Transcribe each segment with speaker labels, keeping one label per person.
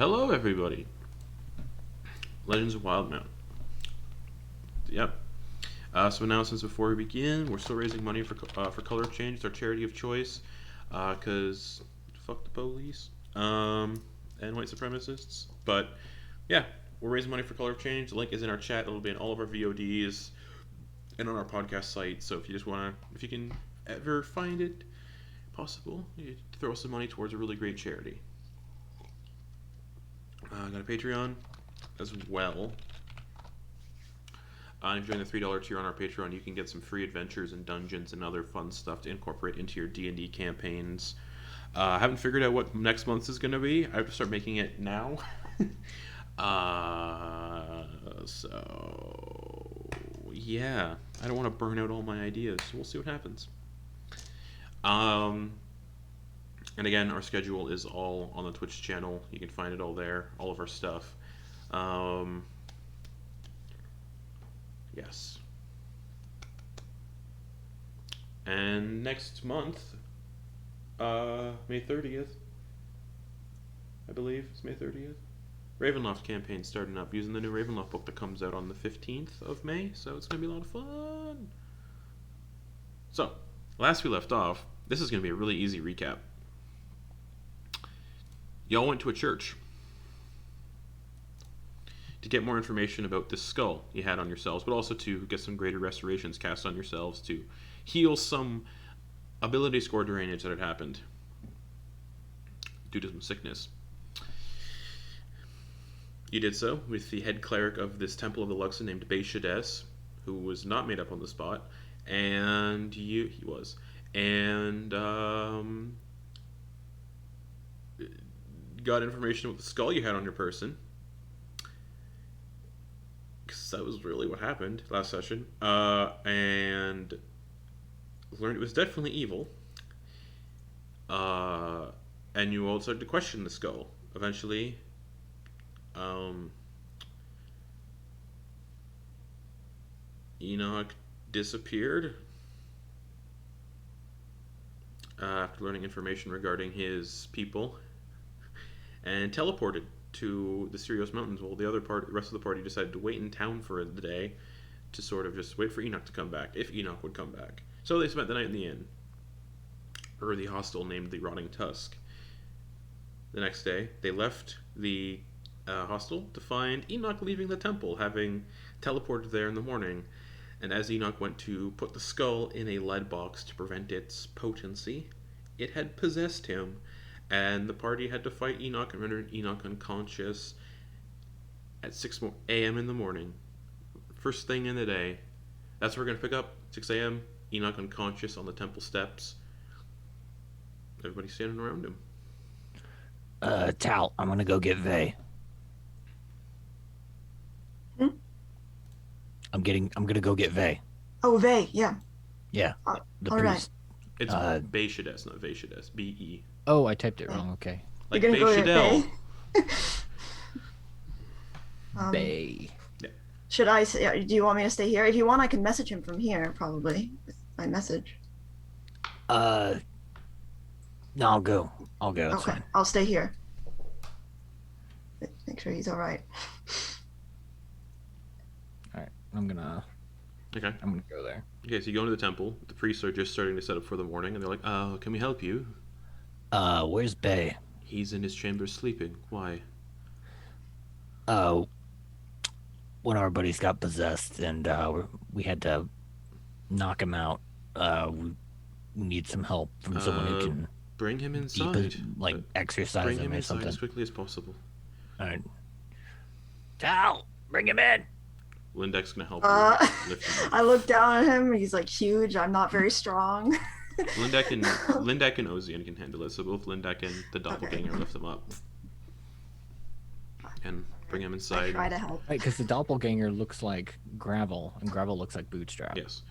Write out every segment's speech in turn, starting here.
Speaker 1: Hello, everybody. Legends of Wildemount. Yep. Some announcements before we begin. We're still raising money for Color of Change. It's our charity of choice. Cause fuck the police. And white supremacists. But yeah, we're raising money for Color of Change. The link is in our chat. It'll be in all of our VODs and on our podcast site. So if you can ever find it possible, you throw some money towards a really great charity. Got a Patreon as well. If you join the $3 tier on our Patreon, you can get some free adventures and dungeons and other fun stuff to incorporate into your D&D campaigns. I haven't figured out what next month's is going to be. I have to start making it now. So yeah, I don't want to burn out all my ideas. We'll see what happens. And again, our schedule is all on the Twitch channel. You can find it all there, all of our stuff. Yes. And next month, May 30th, I believe, it's May 30th. Ravenloft campaign starting up using the new Ravenloft book that comes out on the 15th of May, so it's going to be a lot of fun. So, last we left off, this is going to be a really easy recap. Y'all went to a church to get more information about this skull you had on yourselves, but also to get some greater restorations cast on yourselves to heal some ability score drainage that had happened due to some sickness. You did so with the head cleric of this Temple of the Luxon named Daev'yana, who was not made up on the spot, and he was. And got information about the skull you had on your person, because that was really what happened last session, and learned it was definitely evil, and you all started to question the skull. Eventually, Enak disappeared after learning information regarding his people, and teleported to the Cyrios Mountains while the rest of the party decided to wait in town for the day to sort of just wait for Enak to come back, if Enak would come back. So they spent the night in the inn, or the hostel named the Rotting Tusk. The next day, they left the hostel to find Enak leaving the temple, having teleported there in the morning. And as Enak went to put the skull in a lead box to prevent its potency, it had possessed him, and the party had to fight Enak and render Enak unconscious at 6 a.m. in the morning. First thing in the day. That's where we're going to pick up. 6 a.m., Enak unconscious on the temple steps. Everybody standing around him.
Speaker 2: Tal, I'm going to go get Vay. I'm going to go get Vay.
Speaker 3: Oh, Vay, yeah.
Speaker 2: Yeah.
Speaker 3: The priest. Right.
Speaker 1: It's Beishades, not Veishades. B-E.
Speaker 2: Oh, I typed it wrong. Okay.
Speaker 1: Like Beishadel.
Speaker 2: Bay.
Speaker 3: Yeah. Should I say, do you want me to stay here? If you want, I can message him from here, probably, with my message.
Speaker 2: No, I'll go. It's
Speaker 3: okay,
Speaker 2: fine.
Speaker 3: I'll stay here. Make sure he's all right.
Speaker 2: All right, I'm gonna go there.
Speaker 1: Okay, so you go into the temple. The priests are just starting to set up for the morning, and they're like, can we help you?
Speaker 2: Where's Bay?
Speaker 1: He's in his chamber sleeping. Why?
Speaker 2: One of our buddies got possessed, and we had to knock him out. We need some help from someone who can
Speaker 1: bring him inside.
Speaker 2: Exercise
Speaker 1: bring
Speaker 2: him
Speaker 1: him
Speaker 2: or
Speaker 1: inside
Speaker 2: something.
Speaker 1: As quickly as possible.
Speaker 2: All right. Tal, bring him in.
Speaker 1: Lindek's gonna help lift him.
Speaker 3: I look down at him. He's like huge. I'm not very strong.
Speaker 1: Lindek and Ozian can handle it, so both Lindek and the doppelganger lift him up and bring him inside.
Speaker 3: I try to help.
Speaker 2: Right, because the doppelganger looks like gravel, and gravel looks like bootstrap.
Speaker 1: Yes.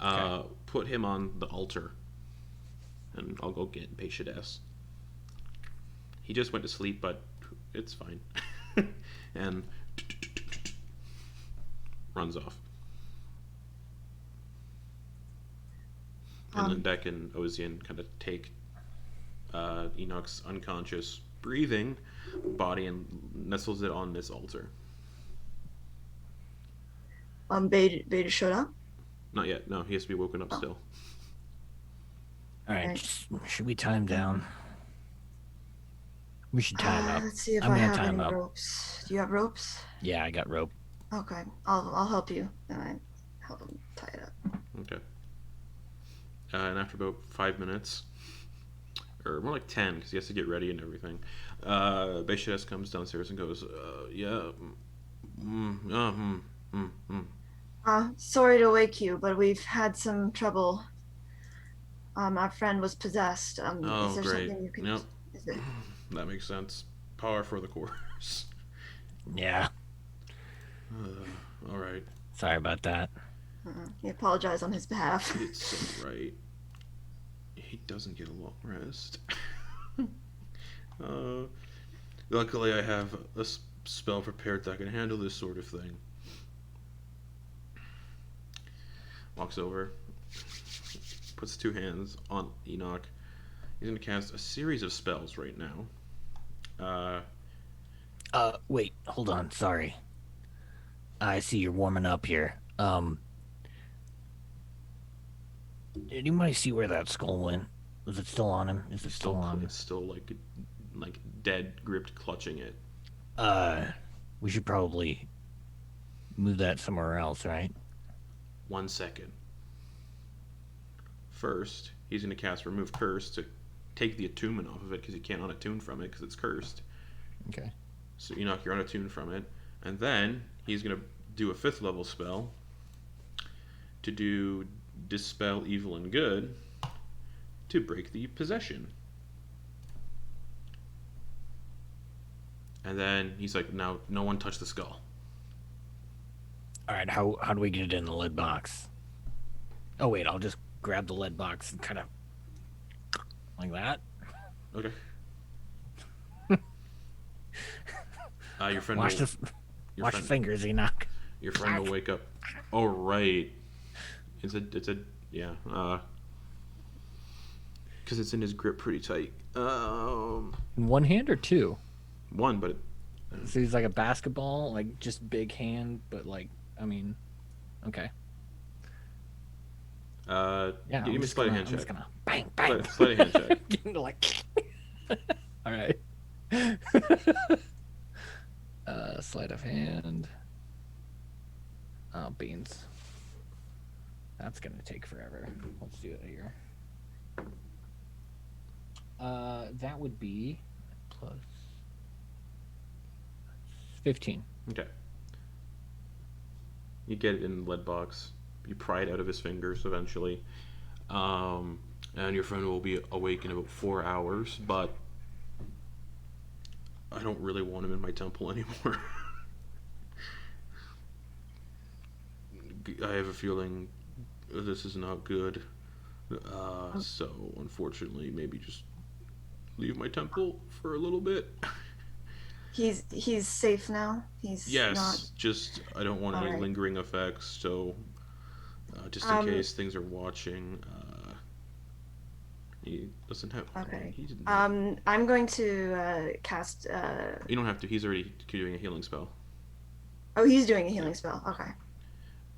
Speaker 1: Okay. Put him on the altar, and I'll go get Beishades. He just went to sleep, but it's fine. And runs off. And Lindek and Ozian kind of take Enok's unconscious breathing body and nestles it on this altar.
Speaker 3: Beta showed up.
Speaker 1: Not yet. No, he has to be woken up still.
Speaker 2: All right,
Speaker 3: Right.
Speaker 2: should we tie him down? We should tie him up.
Speaker 3: Let's see if
Speaker 2: I'm
Speaker 3: I
Speaker 2: gonna
Speaker 3: have
Speaker 2: tie
Speaker 3: any
Speaker 2: him up.
Speaker 3: ropes. Do you have ropes?
Speaker 2: Yeah, I got rope.
Speaker 3: Okay, I'll help you. And I help him tie it up.
Speaker 1: Okay. And after about 5 minutes, or more like 10, because he has to get ready and everything, Beishedes comes downstairs and goes, yeah,
Speaker 3: Sorry to wake you, but we've had some trouble. Our friend was possessed.
Speaker 1: Oh,
Speaker 3: Is there
Speaker 1: great.
Speaker 3: something you can?
Speaker 1: Yep.
Speaker 3: Is there...
Speaker 1: That makes sense. Power for the course.
Speaker 2: Yeah.
Speaker 1: All right.
Speaker 2: Sorry about that.
Speaker 3: He apologized on his behalf.
Speaker 1: It's alright. He doesn't get a long rest. Luckily, I have a spell prepared that can handle this sort of thing. Walks over, puts 2 hands on Enak. He's going to cast a series of spells right now.
Speaker 2: Wait, hold on. Sorry. I see you're warming up here. Did anybody see where that skull went? Was it still on him? Is it still on?
Speaker 1: It's still like dead, gripped, clutching it.
Speaker 2: We should probably move that somewhere else, right?
Speaker 1: 1 second. First, he's going to cast Remove Curse to take the attunement off of it, because you can't unattune from it because it's cursed.
Speaker 2: Okay.
Speaker 1: So Enak, you're unattuned from it. And then he's going to do a 5th level spell to do Dispel Evil and Good to break the possession. And then he's like, now no one touch the skull.
Speaker 2: All right, how do we get it in the lead box? Oh, wait, I'll just grab the lead box and kind of like that.
Speaker 1: Okay. Your friend
Speaker 2: Wash
Speaker 1: will,
Speaker 2: your fingers, Enak.
Speaker 1: Your friend will wake up. Oh, right. It's a yeah. Because it's in his grip pretty tight.
Speaker 2: In one hand or two?
Speaker 1: One, but
Speaker 2: So he's like a basketball, like just big hand, but like, I mean, okay.
Speaker 1: Yeah. Give me a sleight of hand check.
Speaker 2: I'm just gonna bang, bang.
Speaker 1: Sleight of hand check.
Speaker 2: Get into like. All right. Sleight of hand. Oh, beans. That's gonna take forever. Let's do it here. That would be plus 15.
Speaker 1: Okay. You get it in the lead box. You pry it out of his fingers eventually. And your friend will be awake in about 4 hours, but I don't really want him in my temple anymore. I have a feeling this is not good. So, unfortunately, maybe just leave my temple for a little bit.
Speaker 3: He's safe now. He's
Speaker 1: Yes,
Speaker 3: not...
Speaker 1: just I don't want any lingering effects, so just in case things are watching, he doesn't have...
Speaker 3: Okay.
Speaker 1: He didn't
Speaker 3: I'm going to cast...
Speaker 1: You don't have to, he's already doing a healing spell.
Speaker 3: Oh, he's doing a healing spell. Okay.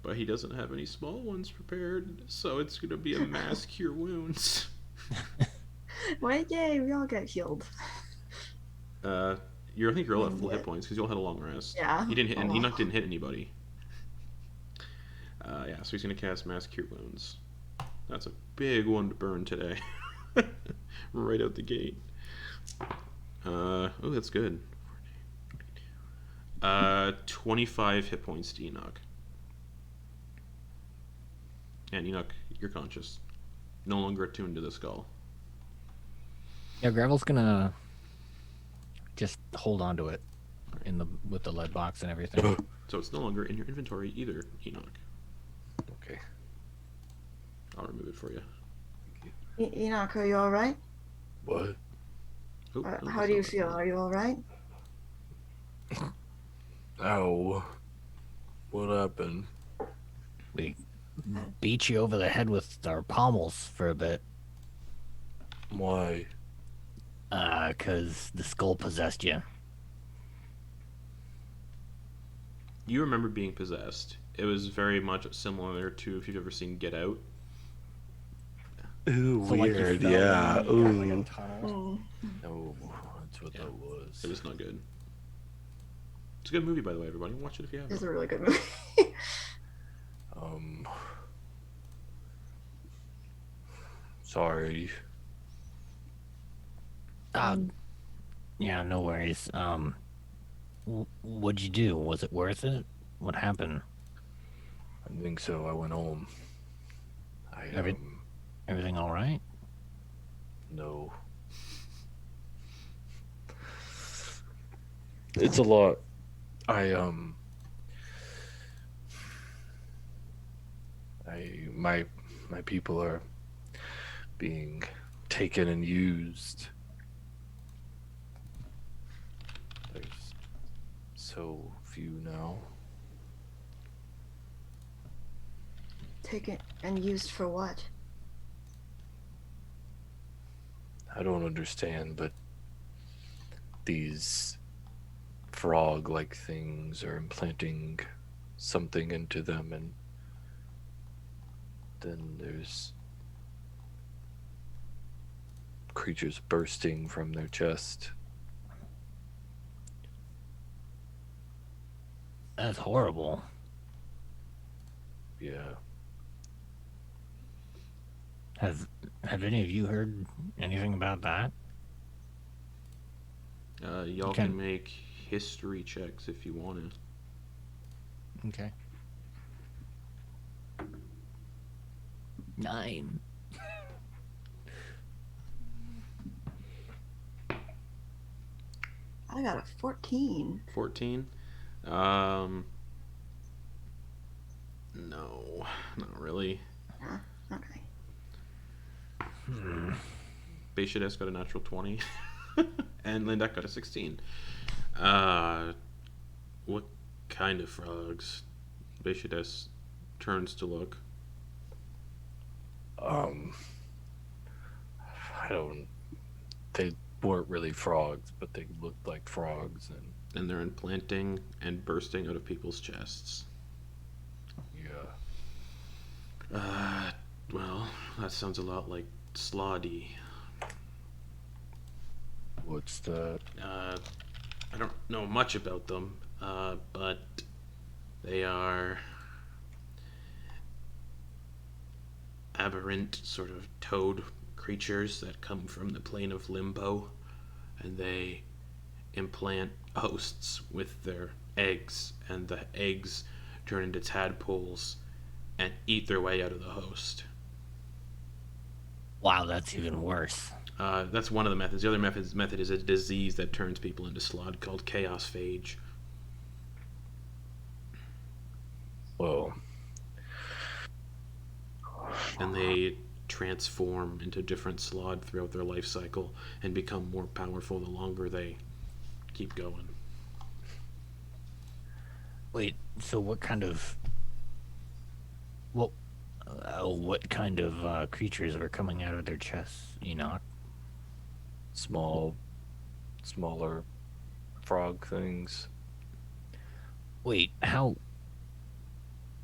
Speaker 1: But he doesn't have any small ones prepared, so it's going to be a mass cure wounds.
Speaker 3: Wait, yay, we all get healed.
Speaker 1: I think you're all at full hit points, because you all had a long rest.
Speaker 3: Yeah.
Speaker 1: He didn't hit, and Enak didn't hit anybody. Yeah, so he's going to cast mass cure wounds. That's a big one to burn today. Right out the gate. Oh, that's good. 25 hit points to Enak. And Enak, you're conscious. No longer attuned to the skull.
Speaker 2: Yeah, Gravel's gonna just hold on to it with the lead box and everything.
Speaker 1: So it's no longer in your inventory either, Enak.
Speaker 4: Okay.
Speaker 1: I'll remove it for you.
Speaker 3: Enak, are you all right?
Speaker 4: What?
Speaker 1: Oh,
Speaker 3: How do you feel? Are you all right?
Speaker 4: Ow. What happened?
Speaker 2: We beat you over the head with our pommels for a bit.
Speaker 4: Why?
Speaker 2: Because the skull possessed you.
Speaker 1: You remember being possessed. It was very much similar to if you've ever seen Get Out.
Speaker 4: Ooh,
Speaker 2: So, like, you
Speaker 4: weird.
Speaker 2: fell
Speaker 4: Yeah.
Speaker 2: and you got, like, a
Speaker 4: Ooh.
Speaker 2: tunnel.
Speaker 4: Oh, that's what that was.
Speaker 1: It was not good. It's a good movie, by the way, everybody. Watch it if you
Speaker 3: It's
Speaker 1: haven't.
Speaker 3: a really good movie.
Speaker 4: Sorry.
Speaker 2: Yeah, no worries. What'd you do? Was it worth it? What happened?
Speaker 4: I think so. I went home.
Speaker 2: Everything all right?
Speaker 4: No. It's a lot. My people are being taken and used. There's so few now.
Speaker 3: Taken and used for what?
Speaker 4: I don't understand, but these frog-like things are implanting something into them, and then there's creatures bursting from their chest.
Speaker 2: That's horrible.
Speaker 4: Yeah.
Speaker 2: Have any of you heard anything about that?
Speaker 1: Y'all
Speaker 2: Okay.
Speaker 1: can make history checks if you want to.
Speaker 2: Okay. 9.
Speaker 3: I got a 14.
Speaker 1: 14. No, not really.
Speaker 3: Okay.
Speaker 1: Beishides got a natural 20. And Lindak got a 16. What kind of frogs? Beishides turns to look.
Speaker 4: I don't. They weren't really frogs, but they looked like frogs,
Speaker 1: And they're implanting and bursting out of people's chests.
Speaker 4: yeah.
Speaker 1: Well, that sounds a lot like Sloddy.
Speaker 4: What's that?
Speaker 1: I don't know much about them, but they are aberrant, sort of toad creatures that come from the plane of limbo, and they implant hosts with their eggs, and the eggs turn into tadpoles and eat their way out of the host.
Speaker 2: Wow, that's even worse.
Speaker 1: That's one of the methods. The other method is a disease that turns people into slod called chaos phage.
Speaker 4: Well,
Speaker 1: And they transform into different slod throughout their life cycle and become more powerful the longer they keep going.
Speaker 2: Wait, so what kind of creatures are coming out of their chests, Enak?
Speaker 4: smaller frog things.
Speaker 2: Wait, how?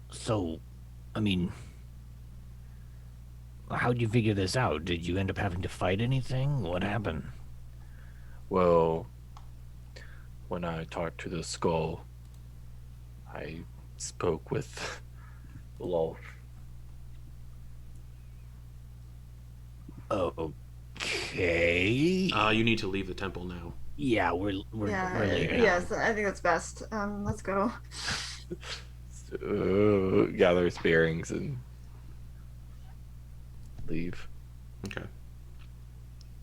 Speaker 2: So, I mean, how'd you figure this out? Did you end up having to fight anything? What happened?
Speaker 4: Well, when I talked to the skull, I spoke with Lolf.
Speaker 2: Okay.
Speaker 1: You need to leave the temple now.
Speaker 2: Yeah, we're leaving.
Speaker 3: Yes, I think that's best. Let's go.
Speaker 4: Gather his bearings and leave.
Speaker 1: Okay.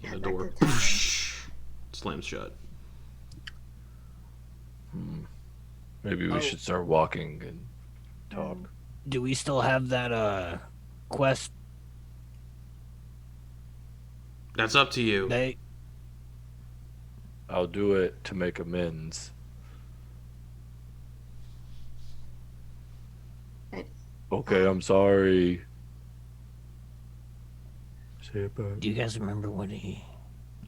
Speaker 3: Yeah,
Speaker 1: The
Speaker 3: back
Speaker 1: door
Speaker 3: to town.
Speaker 1: slams shut.
Speaker 4: Maybe we should start walking and talk.
Speaker 2: Do we still have that quest?
Speaker 1: That's up to you.
Speaker 4: I'll do it to make amends.
Speaker 3: Right.
Speaker 4: Okay, I'm sorry. Say it back.
Speaker 2: Do you guys remember what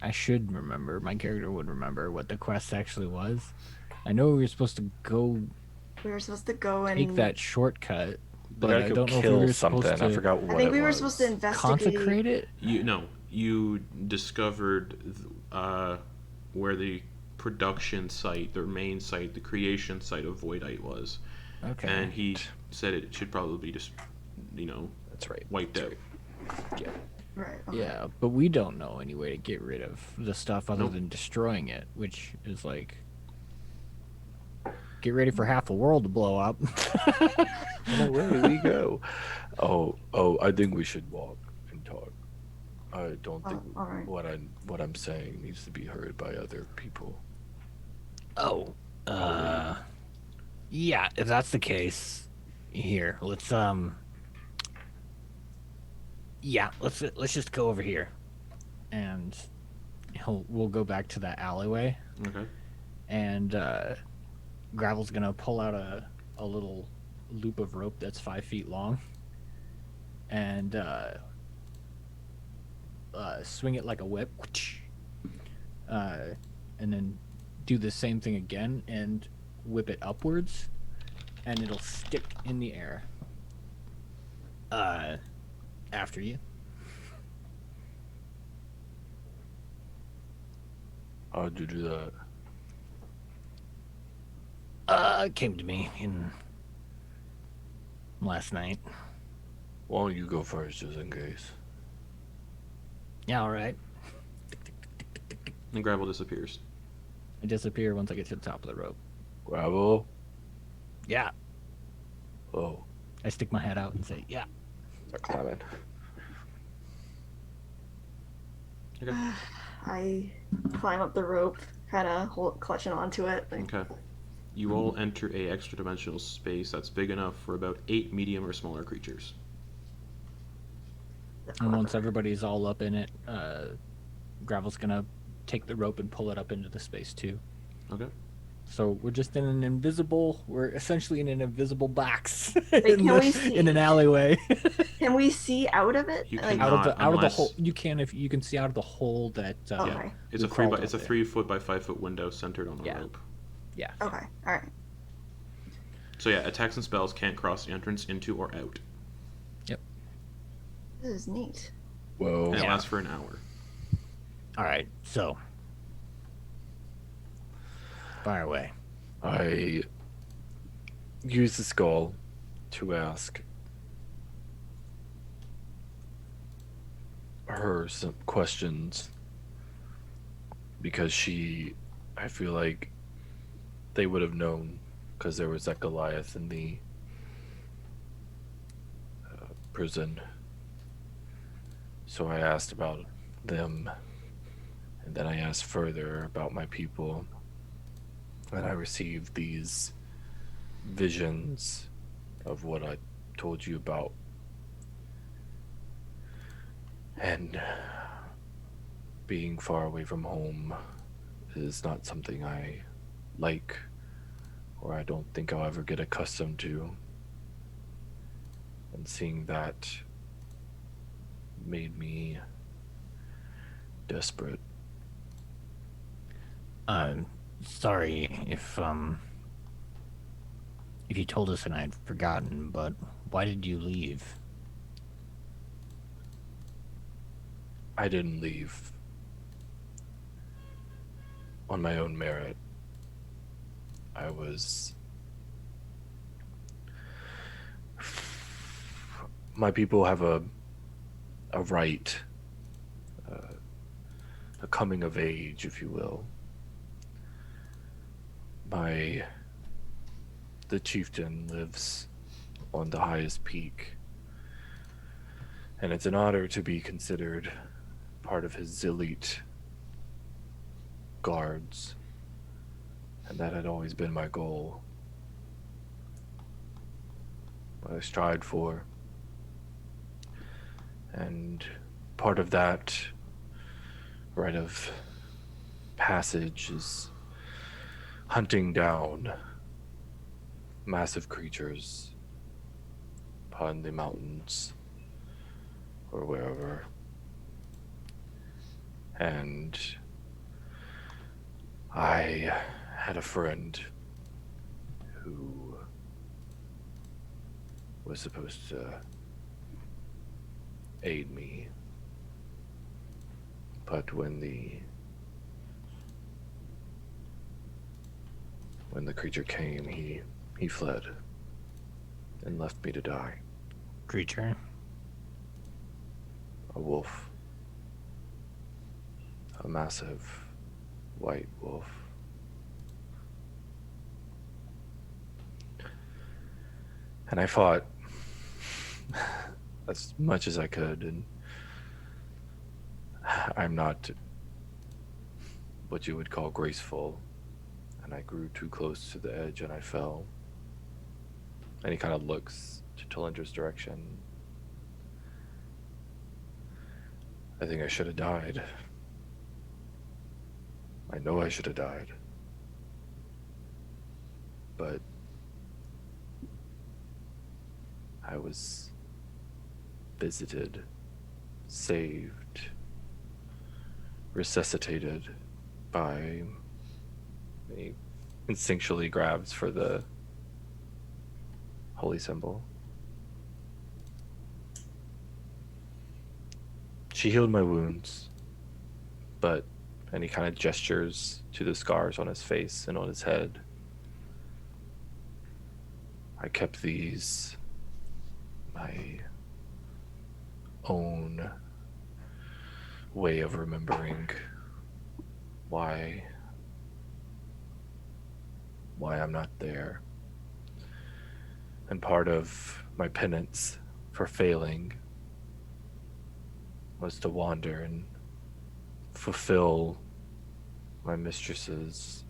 Speaker 2: I should remember. My character would remember what the quest actually was. I know we were supposed to go
Speaker 3: We were supposed to go and
Speaker 2: take that shortcut,
Speaker 4: We
Speaker 2: but
Speaker 4: gotta
Speaker 2: I
Speaker 4: go
Speaker 2: don't know if we
Speaker 4: kill
Speaker 2: were supposed
Speaker 4: something. I
Speaker 2: to
Speaker 4: forgot
Speaker 3: I
Speaker 4: what
Speaker 3: think
Speaker 4: it
Speaker 3: we were
Speaker 4: was.
Speaker 3: supposed to investigate.
Speaker 2: consecrate it.
Speaker 1: You discovered where the production site, the main site, the creation site of Voidite was,
Speaker 2: Okay.
Speaker 1: and he said it should probably be just,
Speaker 4: That's right.
Speaker 1: wiped
Speaker 4: That's
Speaker 1: out.
Speaker 4: right. Yeah.
Speaker 3: Right. Okay.
Speaker 2: Yeah, but we don't know any way to get rid of the stuff other
Speaker 1: Nope.
Speaker 2: than destroying it, which is like get ready for half the world to blow up.
Speaker 4: And away we go. Oh, I think we should walk and talk. I don't think
Speaker 3: all right.
Speaker 4: what I'm saying needs to be heard by other people.
Speaker 2: Oh, yeah. If that's the case, here let's yeah, let's just go over here, and we'll go back to that alleyway,
Speaker 1: Okay.
Speaker 2: and Gravel's gonna pull out a little loop of rope that's 5 feet long, and swing it like a whip, and then do the same thing again and whip it upwards, and it'll stick in the air. After you.
Speaker 4: How'd you do that?
Speaker 2: It came to me in last night.
Speaker 4: Why don't you go first, just in case?
Speaker 2: Yeah, all right.
Speaker 1: And Gravel disappears.
Speaker 2: I disappear once I get to the top of the rope.
Speaker 4: Gravel?
Speaker 2: Yeah.
Speaker 4: Oh,
Speaker 2: I stick my head out and say, yeah.
Speaker 4: start climbing.
Speaker 1: Okay.
Speaker 3: I climb up the rope, kind of clutching onto it. Like,
Speaker 1: Okay. You all enter a extra dimensional space that's big enough for about 8 medium or smaller creatures.
Speaker 2: And once everybody's all up in it, Gravel's gonna take the rope and pull it up into the space too.
Speaker 1: Okay.
Speaker 2: So we're just we're essentially in an invisible box
Speaker 3: can we see-
Speaker 2: in an alleyway.
Speaker 3: Can we see out of it?
Speaker 1: You
Speaker 3: Like,
Speaker 1: cannot.
Speaker 2: out of the
Speaker 1: unless-
Speaker 2: hole. You can see out of the hole that.
Speaker 3: okay.
Speaker 1: It's
Speaker 2: we
Speaker 1: a
Speaker 2: crawled
Speaker 1: it's a
Speaker 2: up there.
Speaker 1: 3 foot by 5 foot window centered on a
Speaker 2: Yeah.
Speaker 1: rope.
Speaker 2: Yeah.
Speaker 3: Okay. All right.
Speaker 1: So yeah, attacks and spells can't cross the entrance into or out,
Speaker 3: This is neat.
Speaker 4: Whoa.
Speaker 1: and it
Speaker 2: Yeah.
Speaker 1: lasts for an hour.
Speaker 2: All right. So. Fire away.
Speaker 4: I use the skull to ask her some questions because I feel like they would have known because there was that Goliath in the prison. So I asked about them, and then I asked further about my people. And I received these visions of what I told you about. And being far away from home is not something I like, or I don't think I'll ever get accustomed to. And seeing that made me desperate.
Speaker 2: Sorry if you told us and I'd forgotten, but why did you leave?
Speaker 4: I didn't leave on my own merit. My people have a right, a coming of age, if you will. The chieftain lives on the highest peak, and it's an honor to be considered part of his elite guards, and that had always been my goal, what I strived for. And part of that rite of passage is hunting down massive creatures upon the mountains or wherever. And I had a friend who was supposed to aid me. But when the creature came, he fled and left me to die.
Speaker 2: Creature?
Speaker 4: A wolf. A massive white wolf. And I fought as much as I could, and I'm not what you would call graceful, and I grew too close to the edge and I fell. And he kind of looks to Talindra's direction. I think I should have died. I know I should have died. But I was visited, saved, resuscitated by... He instinctually grabs for the holy symbol. She healed my wounds, but... And he kind of gestures to the scars on his face and on his head. I kept these my own way of remembering why I'm not there. And part of my penance for failing was to wander and fulfill my mistress's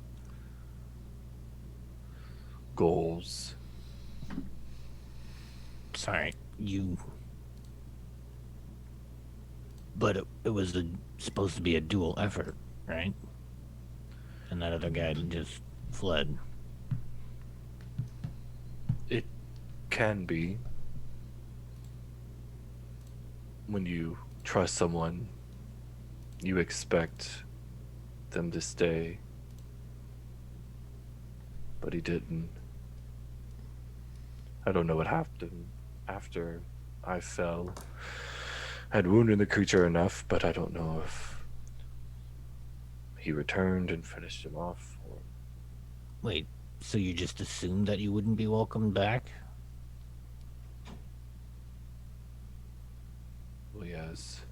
Speaker 4: goals.
Speaker 2: Sorry, you... But it was supposed to be a dual effort, right? And that other guy just fled.
Speaker 4: It can be. When you trust someone, you expect them to stay. But he didn't. I don't know what happened after I fell. I had wounded the creature enough, but I don't know if he returned and finished him off. Or...
Speaker 2: Wait, so you just assumed that you wouldn't be welcomed back?
Speaker 4: Well, yes.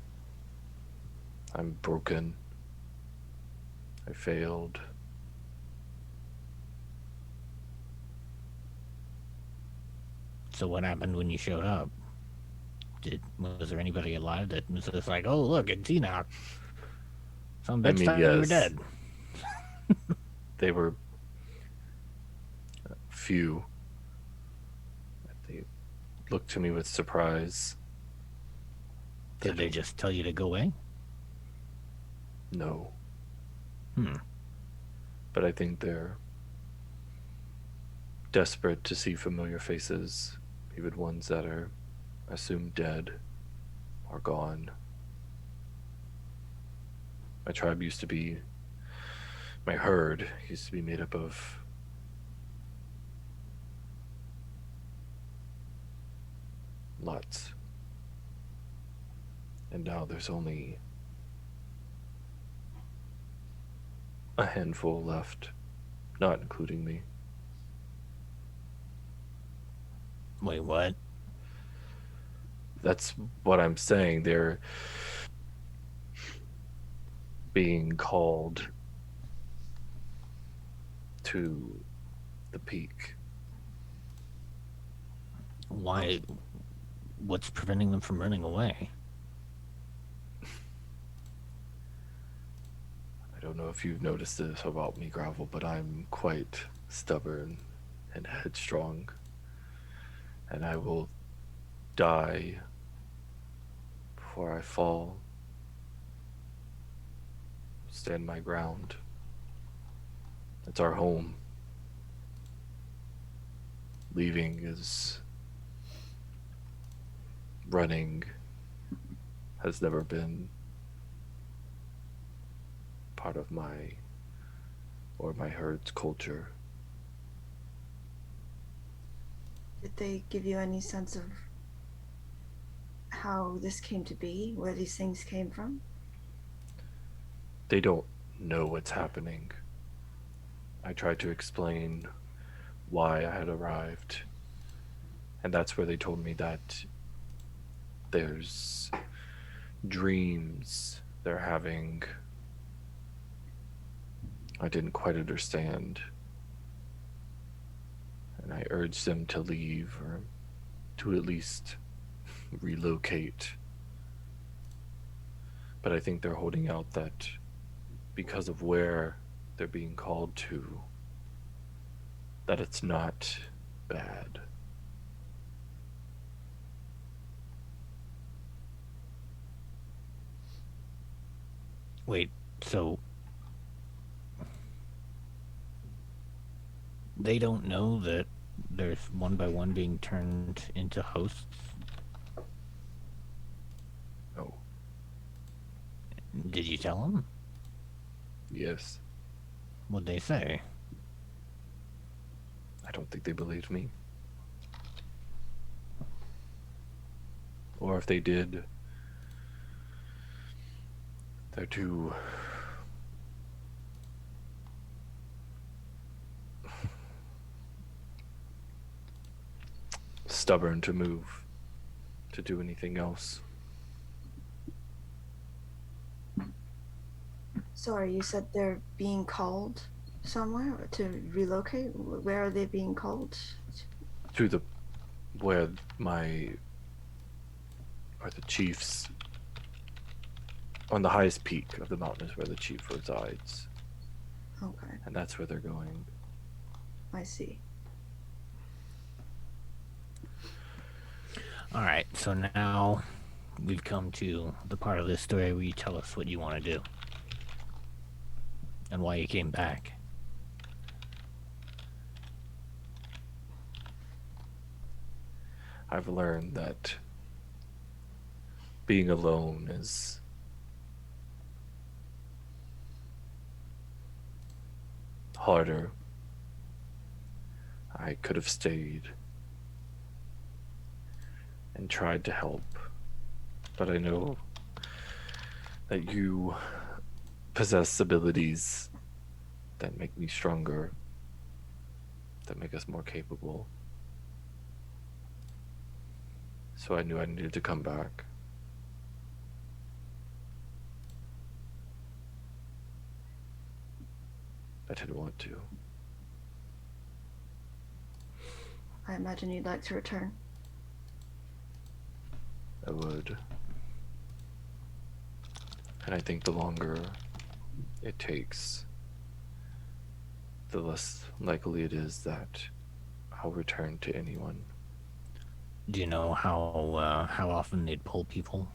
Speaker 4: I'm broken. I failed.
Speaker 2: So what happened when you showed up? Was there anybody alive that was just like, oh, look, it's Enak? Some bitch thought you were
Speaker 4: yes.
Speaker 2: dead.
Speaker 4: They were few. They looked to me with surprise.
Speaker 2: Did they just tell you to go away?
Speaker 4: No.
Speaker 2: Hmm.
Speaker 4: But I think they're desperate to see familiar faces, even ones that are assumed dead or gone. My tribe used to be, my herd used to be made up of lots. And now there's only a handful left, not including me.
Speaker 2: Wait, what?
Speaker 4: That's what I'm saying. They're being called to the peak.
Speaker 2: Why? What's preventing them from running away?
Speaker 4: I don't know if you've noticed this about me, Gravel, but I'm quite stubborn and headstrong. And I will die before I fall. Stand my ground. It's our home. Leaving is running has never been part of my herd's culture.
Speaker 3: Did they give you any sense of how this came to be, where these things came from?
Speaker 4: They don't know what's happening. I tried to explain why I had arrived, and that's where they told me that there's dreams they're having. I didn't quite understand, and I urged them to leave, or to at least relocate. But I think they're holding out that because of where they're being called to, that it's not bad.
Speaker 2: Wait, so they don't know that there's one by one being turned into hosts?
Speaker 4: No.
Speaker 2: Did you tell them?
Speaker 4: Yes.
Speaker 2: What'd they say?
Speaker 4: I don't think they believed me. Or if they did, they're too stubborn to move, to do anything else.
Speaker 3: Sorry, you said they're being called somewhere to relocate? Where are they being called?
Speaker 4: To the where the chiefs, on the highest peak of the mountain is where the chief resides,
Speaker 3: Okay,
Speaker 4: and that's where they're going.
Speaker 3: I see.
Speaker 2: All right, so now we've come to the part of this story where you tell us what you want to do and why you came back.
Speaker 4: I've learned that being alone is harder. I could have stayed and tried to help, but I know that you possess abilities that make me stronger, that make us more capable. So I knew I needed to come back. I didn't want to.
Speaker 3: I imagine you'd like to return.
Speaker 4: I would. And I think the longer it takes, the less likely it is that I'll return to anyone.
Speaker 2: Do you know how often they'd pull people?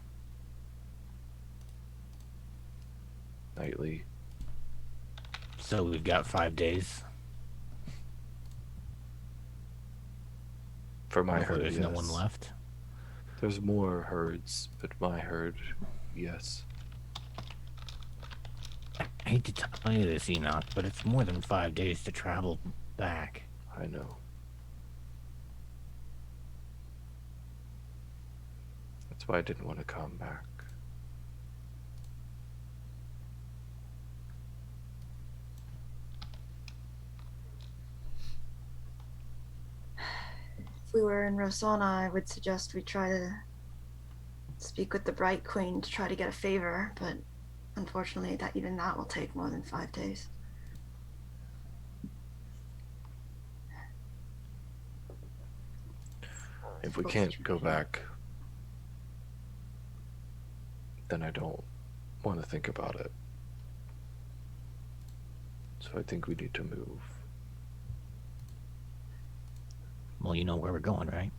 Speaker 4: Nightly.
Speaker 2: So we've got 5 days
Speaker 4: For my
Speaker 2: before
Speaker 4: herd,
Speaker 2: there's
Speaker 4: yes.
Speaker 2: no one left.
Speaker 4: There's more herds, but my herd, yes.
Speaker 2: I hate to tell you this, Enoch, but it's more than 5 days to travel back.
Speaker 4: I know. That's why I didn't want to come back.
Speaker 3: If we were in Rosona, I would suggest we try to speak with the Bright Queen to try to get a favor, but unfortunately even that will take more than 5 days.
Speaker 4: If we can't go back, then I don't want to think about it. So I think we need to move.
Speaker 2: Well, you know where we're going, right?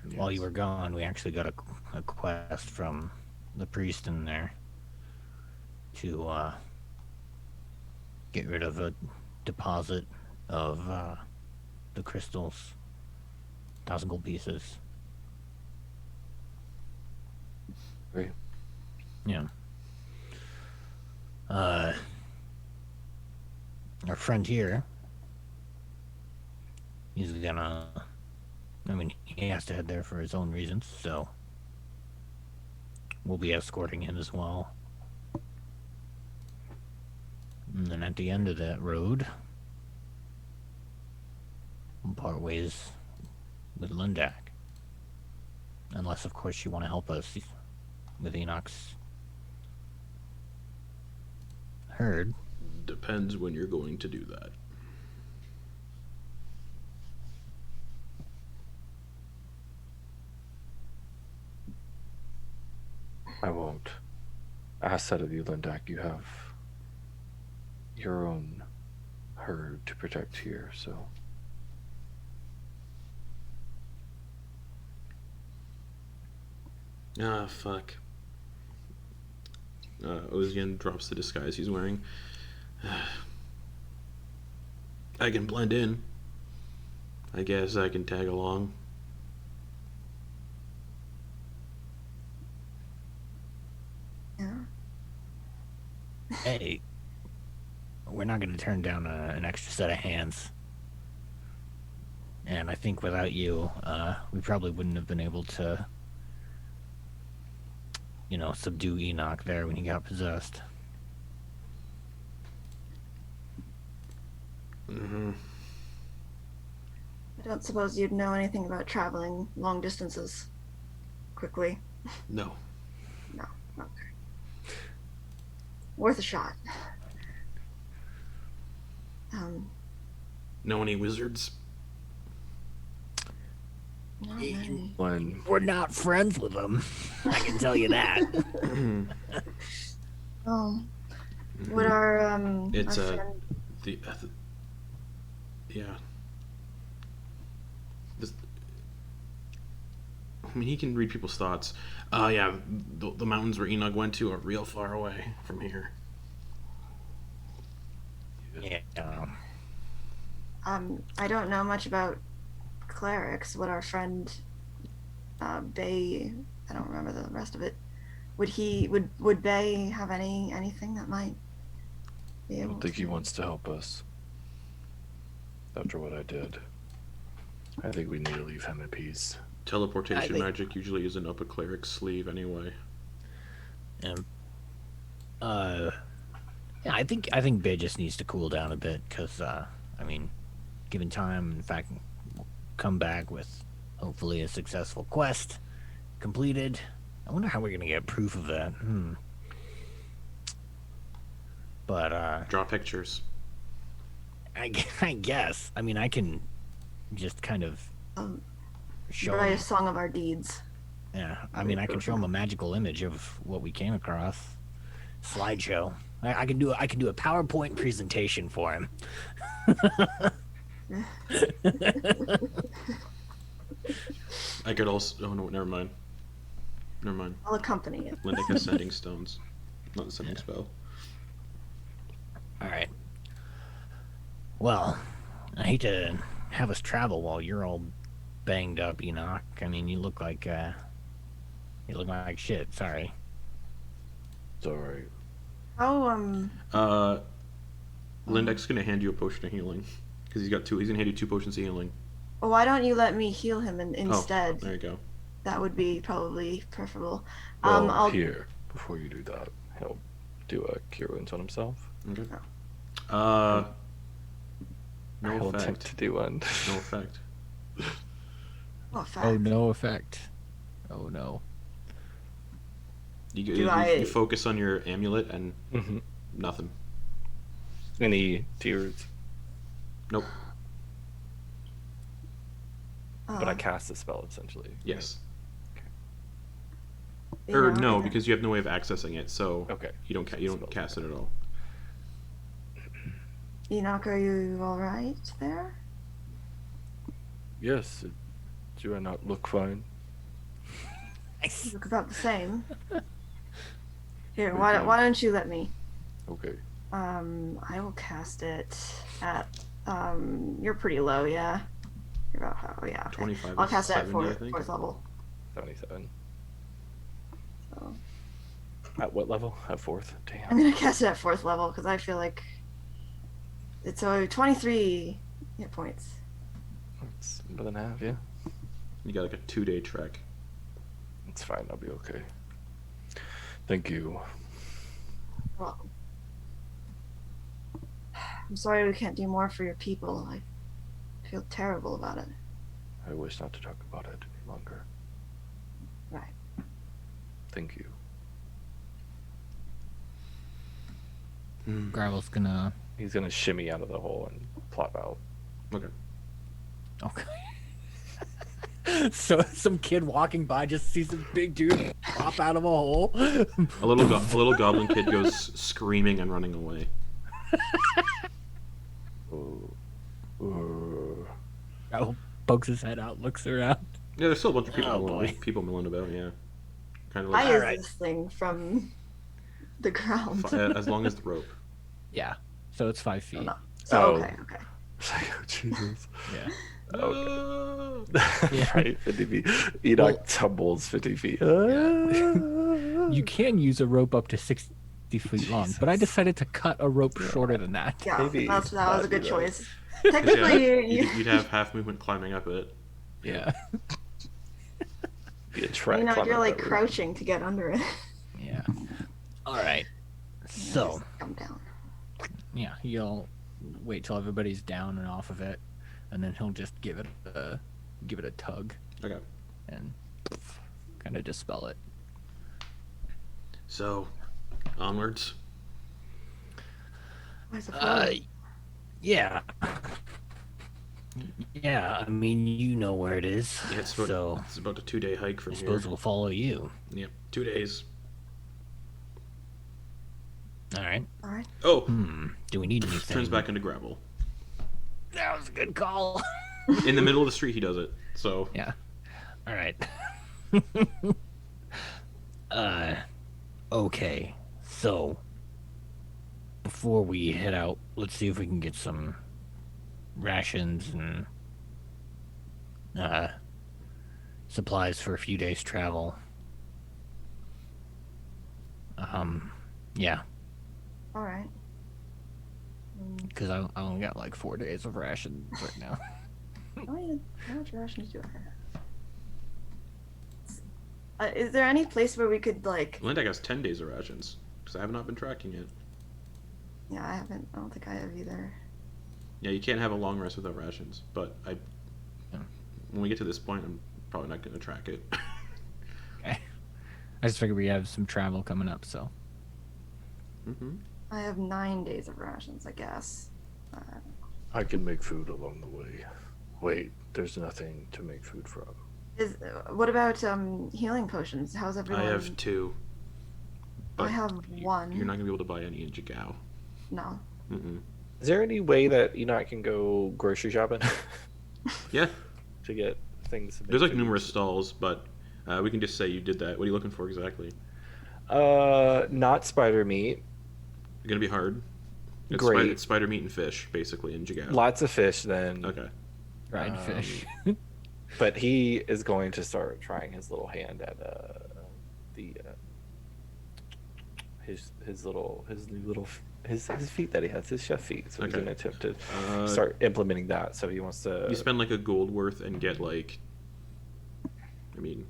Speaker 4: Yes.
Speaker 2: While you were gone, we actually got a quest from the priest in there to get rid of a deposit of the crystals, 1,000 gold pieces.
Speaker 4: Great.
Speaker 2: Yeah. our friend here, he's gonna. I mean, he has to head there for his own reasons, so we'll be escorting him as well. And then at the end of that road, we'll part ways with Lundak. Unless, of course, you want to help us with Enok's herd.
Speaker 1: Depends when you're going to do that.
Speaker 4: I won't ask that of you, Lindak. You have your own herd to protect here, so.
Speaker 1: Ah, fuck. Ozian drops the disguise he's wearing. I can blend in. I guess I can tag along.
Speaker 3: Yeah.
Speaker 2: Hey, we're not going to turn down an extra set of hands. And I think without you, we probably wouldn't have been able to, subdue Enak there when he got possessed.
Speaker 1: Mm-hmm.
Speaker 3: I don't suppose you'd know anything about traveling long distances quickly.
Speaker 1: No.
Speaker 3: No. Okay. Worth a shot.
Speaker 1: Know any wizards?
Speaker 3: Not many.
Speaker 4: When
Speaker 2: We're not friends with them. I can tell you that.
Speaker 3: Oh. Would our
Speaker 1: It's
Speaker 3: our
Speaker 1: a
Speaker 3: friend...
Speaker 1: yeah. I mean, he can read people's thoughts. Yeah, the mountains where Enak went to are real far away from here.
Speaker 2: Yeah.
Speaker 3: I don't know much about clerics. Would our friend Bay, I don't remember the rest of it. Would Bay have anything that might be
Speaker 4: I
Speaker 3: able
Speaker 4: don't think
Speaker 3: to...
Speaker 4: he wants to help us. After what I did. I think we need to leave him in peace.
Speaker 1: Teleportation magic usually isn't up a cleric's sleeve anyway.
Speaker 2: Yeah, I think Bay just needs to cool down a bit because, given time, in fact, come back with hopefully a successful quest completed. I wonder how we're gonna get proof of that. But
Speaker 1: Draw pictures.
Speaker 2: I guess. I mean, I can just kind of show
Speaker 3: write
Speaker 2: him.
Speaker 3: a song of our deeds.
Speaker 2: Yeah, I mean, I can show him a magical image of what we came across. Slideshow. I can do a PowerPoint presentation for him.
Speaker 1: I could also. Oh no, never mind.
Speaker 3: I'll accompany it.
Speaker 1: Lindic has sending stones, not the sending spell.
Speaker 2: All right. Well, I hate to have us travel while you're all banged up, Enak. I mean, you look like shit. Sorry.
Speaker 4: It's alright.
Speaker 3: How
Speaker 1: Lindek's gonna hand you a potion of healing because he's got two. He's gonna hand you 2 potions of healing.
Speaker 3: well, why don't you let me heal him instead?
Speaker 1: Oh, there you go.
Speaker 3: That would be probably preferable.
Speaker 4: Well,
Speaker 3: I'll
Speaker 4: here, before you do that, he'll do a cure wounds on himself.
Speaker 1: Okay.
Speaker 3: Oh.
Speaker 1: No
Speaker 4: He'll attempt
Speaker 1: effect.
Speaker 4: to do one.
Speaker 1: No effect.
Speaker 3: Oh, fact.
Speaker 2: Oh, no effect. Oh, no.
Speaker 1: You focus on your amulet and
Speaker 4: Mm-hmm.
Speaker 1: nothing.
Speaker 4: Any tears?
Speaker 1: Nope.
Speaker 4: But I cast the spell essentially.
Speaker 1: Yes.
Speaker 3: you
Speaker 1: Or
Speaker 3: know,
Speaker 1: no,
Speaker 3: okay.
Speaker 1: because you have no way of accessing it, so
Speaker 4: Okay.
Speaker 1: you don't cast it at all.
Speaker 3: Enak, are you all right there?
Speaker 4: Yes. Do I not look fine?
Speaker 3: You look about the same. Here,
Speaker 4: Okay.
Speaker 3: why don't you let me?
Speaker 4: Okay.
Speaker 3: I will cast it at. You're pretty low, yeah. You're about how? Yeah. Okay.
Speaker 1: 25
Speaker 3: I'll
Speaker 1: is
Speaker 3: cast it at
Speaker 1: 70, I think.
Speaker 3: fourth level.
Speaker 4: 77.
Speaker 3: So.
Speaker 4: At what level? At 4th? Damn.
Speaker 3: I'm gonna cast it at 4th level because I feel like it's 23 hit points.
Speaker 4: It's more than half, yeah.
Speaker 1: You got like a 2-day trek.
Speaker 4: It's fine, I'll be okay. Thank you.
Speaker 3: Well, I'm sorry we can't do more for your people. I feel terrible about it.
Speaker 4: I wish not to talk about it any longer.
Speaker 3: Right.
Speaker 4: Thank you.
Speaker 2: Gravel's gonna.
Speaker 4: He's gonna shimmy out of the hole and plop out.
Speaker 1: Okay.
Speaker 2: Okay. So some kid walking by just sees a big dude pop out of a hole.
Speaker 1: A little goblin kid goes screaming and running away.
Speaker 2: Gravel pokes his head out, looks around.
Speaker 1: Yeah, there's still a bunch of
Speaker 2: Oh, boy.
Speaker 1: people milling about. Yeah, kind of
Speaker 3: I
Speaker 1: like
Speaker 3: use
Speaker 2: right.
Speaker 3: this thing from the ground.
Speaker 1: as long as the rope.
Speaker 2: Yeah. So it's 5 feet.
Speaker 3: Oh, no.
Speaker 4: Oh.
Speaker 3: Okay.
Speaker 4: Oh, Jesus.
Speaker 2: Yeah.
Speaker 4: Okay.
Speaker 2: Yeah.
Speaker 4: Right, 50 feet. Enak
Speaker 2: Well-
Speaker 4: tumbles 50 feet.
Speaker 2: You can use a rope up to 60 feet long, but I decided to cut a rope shorter than that.
Speaker 3: Yeah,
Speaker 4: Maybe
Speaker 3: that was a
Speaker 4: not
Speaker 3: good
Speaker 4: do that.
Speaker 3: choice.
Speaker 1: Yeah,
Speaker 3: Technically,
Speaker 1: you'd have half movement climbing up it.
Speaker 2: Yeah.
Speaker 4: Be a track
Speaker 3: you're
Speaker 4: climbing
Speaker 3: like
Speaker 4: that rope.
Speaker 3: crouching to get under it.
Speaker 2: Yeah. All right. So,
Speaker 3: Just come down.
Speaker 2: yeah, he'll wait till everybody's down and off of it, and then he'll just give it a tug
Speaker 1: Okay.
Speaker 2: and kind of dispel it.
Speaker 1: So, onwards.
Speaker 3: I suppose.
Speaker 2: Yeah. Yeah, I mean, you know where it is.
Speaker 1: Yeah, it's
Speaker 2: so
Speaker 1: about a 2-day hike
Speaker 2: I
Speaker 1: from here.
Speaker 2: suppose we'll follow you.
Speaker 1: Yep, 2 days.
Speaker 2: All right.
Speaker 3: All right.
Speaker 1: Oh,
Speaker 2: Do we need anything?
Speaker 1: turns back into gravel.
Speaker 2: That was a good call.
Speaker 1: In the middle of the street, he does it. So,
Speaker 2: Yeah. All right. Okay. So, before we head out, let's see if we can get some rations and supplies for a few days travel. Yeah,
Speaker 3: All right.
Speaker 2: because I only got like 4 days of rations right now.
Speaker 3: Oh, yeah. How much rations do I have? Is there any place where we could like?
Speaker 1: Lindak has 10 days of rations. Because I have not been tracking it.
Speaker 3: Yeah, I haven't. I don't think I have either.
Speaker 1: Yeah, you can't have a long rest without rations. But
Speaker 2: Yeah.
Speaker 1: when we get to this point, I'm probably not going to track it.
Speaker 2: Okay. I just figured we have some travel coming up, so.
Speaker 1: Mm-hmm.
Speaker 3: I have 9 days of rations, I guess.
Speaker 4: I can make food along the way. Wait, there's nothing to make food from.
Speaker 3: What about healing potions? How's everyone?
Speaker 1: I have 2.
Speaker 3: I
Speaker 1: but
Speaker 3: have 1.
Speaker 1: You're not going to be able to buy any in Jigow.
Speaker 3: No.
Speaker 1: Mm-mm.
Speaker 4: Is there any way that Enak can go grocery shopping
Speaker 1: Yeah,
Speaker 4: to get things? to make
Speaker 1: there's like
Speaker 4: food?
Speaker 1: numerous stalls, but we can just say you did that. What are you looking for exactly?
Speaker 4: Not spider meat.
Speaker 1: It's going to be hard. It's
Speaker 4: Great.
Speaker 1: It's spider meat and fish, basically, in Jigow.
Speaker 4: Lots of fish then.
Speaker 1: Okay.
Speaker 2: Dried fish.
Speaker 4: But he is going to start trying his little hand at his feet that he has, his chef feet. So he's
Speaker 1: Okay.
Speaker 4: going to attempt to
Speaker 1: Uh,
Speaker 4: start implementing that. So he wants to.
Speaker 1: You spend like a gold worth and get like, I mean,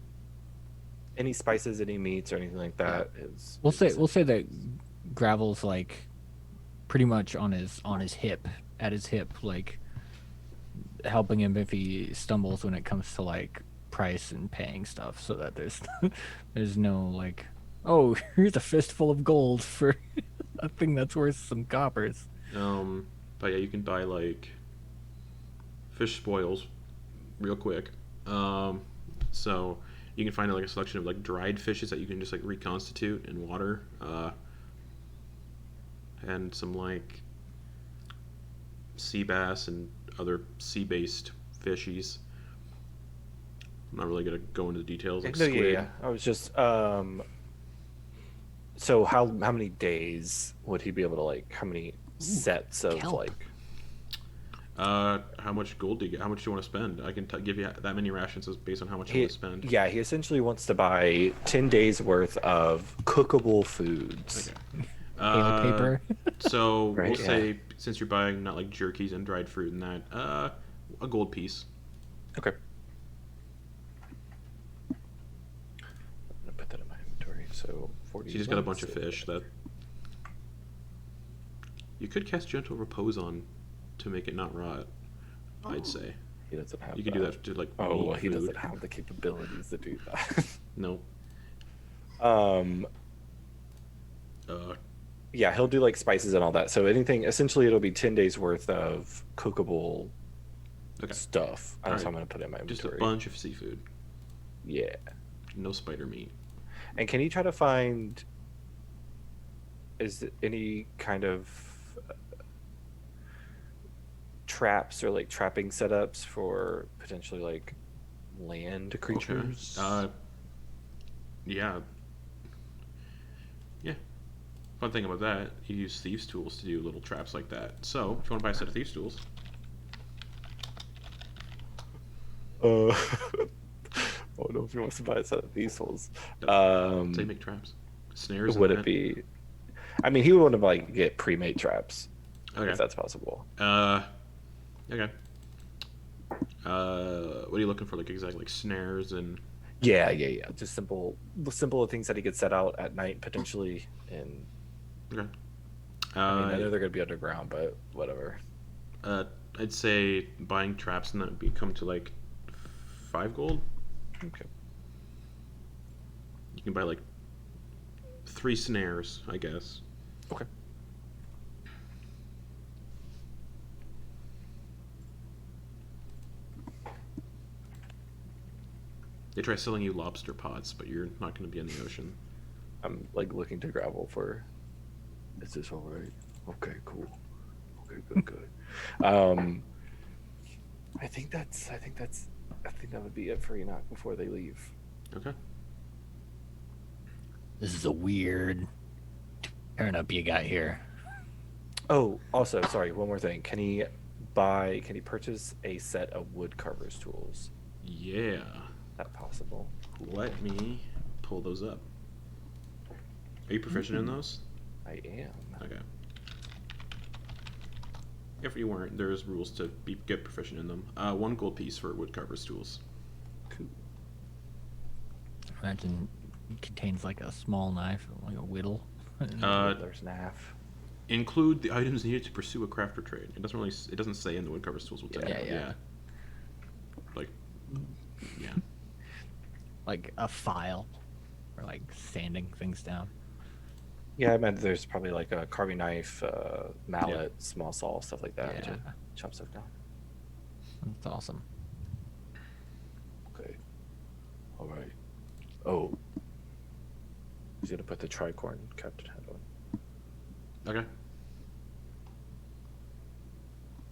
Speaker 4: any spices, any meats, or anything like that is.
Speaker 2: We'll say that Gravel's like pretty much on his hip, at his hip, like helping him if he stumbles when it comes to like price and paying stuff, so that there's no like, oh, here's a fistful of gold for a thing that's worth some coppers.
Speaker 1: but yeah, you can buy like fish spoils real quick. So you can find like a selection of like dried fishes that you can just like reconstitute in water, and some like sea bass and other sea-based fishies. I'm not really gonna go into the details like
Speaker 4: No,
Speaker 1: squid.
Speaker 4: yeah. I was just. So how many days would he be able to like? How many sets of
Speaker 2: kelp.
Speaker 4: like?
Speaker 1: How much gold do you get? How much do you want to spend? I can give you that many rations based on how much you
Speaker 4: He,
Speaker 1: want to spend.
Speaker 4: yeah, he essentially wants to buy 10 days worth of cookable foods.
Speaker 1: Okay.
Speaker 2: Ale paper.
Speaker 1: So
Speaker 4: Right,
Speaker 1: we'll
Speaker 4: yeah.
Speaker 1: say since you're buying not like jerkies and dried fruit and that, a gold piece.
Speaker 4: Okay. I'm gonna put that in my inventory. So 40.
Speaker 1: So you just got a bunch of fish that you could cast gentle repose on to make it not rot. I'd say
Speaker 4: He doesn't have.
Speaker 1: you could do that to like.
Speaker 4: Oh,
Speaker 1: meat
Speaker 4: well, he
Speaker 1: food.
Speaker 4: doesn't have the capabilities to do that.
Speaker 1: No. Uh,
Speaker 4: Yeah, he'll do like spices and all that. So anything, essentially, it'll be 10 days worth of cookable
Speaker 1: okay.
Speaker 4: stuff. That's how I'm
Speaker 1: Alright.
Speaker 4: gonna put it in my
Speaker 1: Just a
Speaker 4: inventory.
Speaker 1: bunch of seafood.
Speaker 4: Yeah.
Speaker 1: No spider meat.
Speaker 4: And can you try to find? Is it any kind of traps or like trapping setups for potentially like land creatures?
Speaker 1: Okay. Yeah. Yeah. Fun thing about that, you use thieves' tools to do little traps like that. So, if you want to buy a set of thieves' tools,
Speaker 4: I don't know if he wants to buy a set of these tools.
Speaker 1: they make traps. Snares.
Speaker 4: Would
Speaker 1: and
Speaker 4: it
Speaker 1: that.
Speaker 4: be? I mean, he would want to like get pre-made traps
Speaker 1: Okay.
Speaker 4: if that's possible.
Speaker 1: Okay. What are you looking for? Like exactly like snares and.
Speaker 4: Yeah. Just simple things that he could set out at night potentially. And
Speaker 1: Okay.
Speaker 4: I mean, I know they're gonna be underground, but whatever.
Speaker 1: I'd say buying traps and that would come to like 5 gold.
Speaker 4: Okay.
Speaker 1: You can buy like 3 snares, I guess.
Speaker 4: Okay.
Speaker 1: They try selling you lobster pots, but you're not going to be in the ocean.
Speaker 4: I'm like looking to gravel for. Is this all right? Okay, cool. Okay, good. I think that would be it for Enak before they leave.
Speaker 1: Okay.
Speaker 2: This is a weird turn up you got here.
Speaker 4: Oh, also, sorry, one more thing. Can he purchase a set of wood carver's tools?
Speaker 1: Yeah.
Speaker 4: Is that possible?
Speaker 1: Let me pull those up. Are you proficient in those?
Speaker 4: I am.
Speaker 1: Okay. If you weren't, there's rules to get proficient in them. 1 gold piece for woodcarver's tools.
Speaker 4: Cool.
Speaker 2: Imagine it contains like a small knife, like a whittle.
Speaker 4: There's NAF.
Speaker 1: Include the items needed to pursue a craft or trade. It doesn't say in the woodcarver's tools what they are.
Speaker 2: Yeah.
Speaker 1: Like, yeah.
Speaker 2: Like a file, or like sanding things down.
Speaker 4: Yeah, I meant there's probably like a carving knife, mallet, small saw, stuff like that to
Speaker 2: Yeah.
Speaker 4: chop stuff down.
Speaker 2: That's awesome.
Speaker 4: Okay. All right. Oh. He's gonna put the tricorn captain hat on.
Speaker 1: Okay.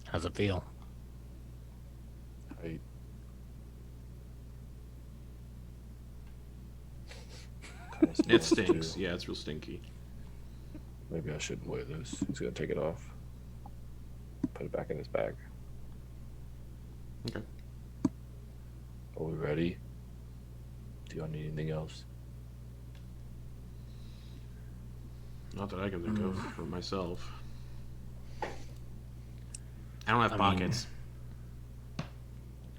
Speaker 2: How's it feel?
Speaker 4: Right. Kinda
Speaker 1: It
Speaker 4: smells,
Speaker 1: stinks.
Speaker 4: too.
Speaker 1: Yeah, it's real stinky.
Speaker 4: Maybe I shouldn't wear this. He's gonna take it off. Put it back in his bag.
Speaker 1: Okay.
Speaker 4: Are we ready? Do y'all need anything else?
Speaker 1: Not that I can think of for myself. I don't have
Speaker 2: I mean-
Speaker 1: pockets.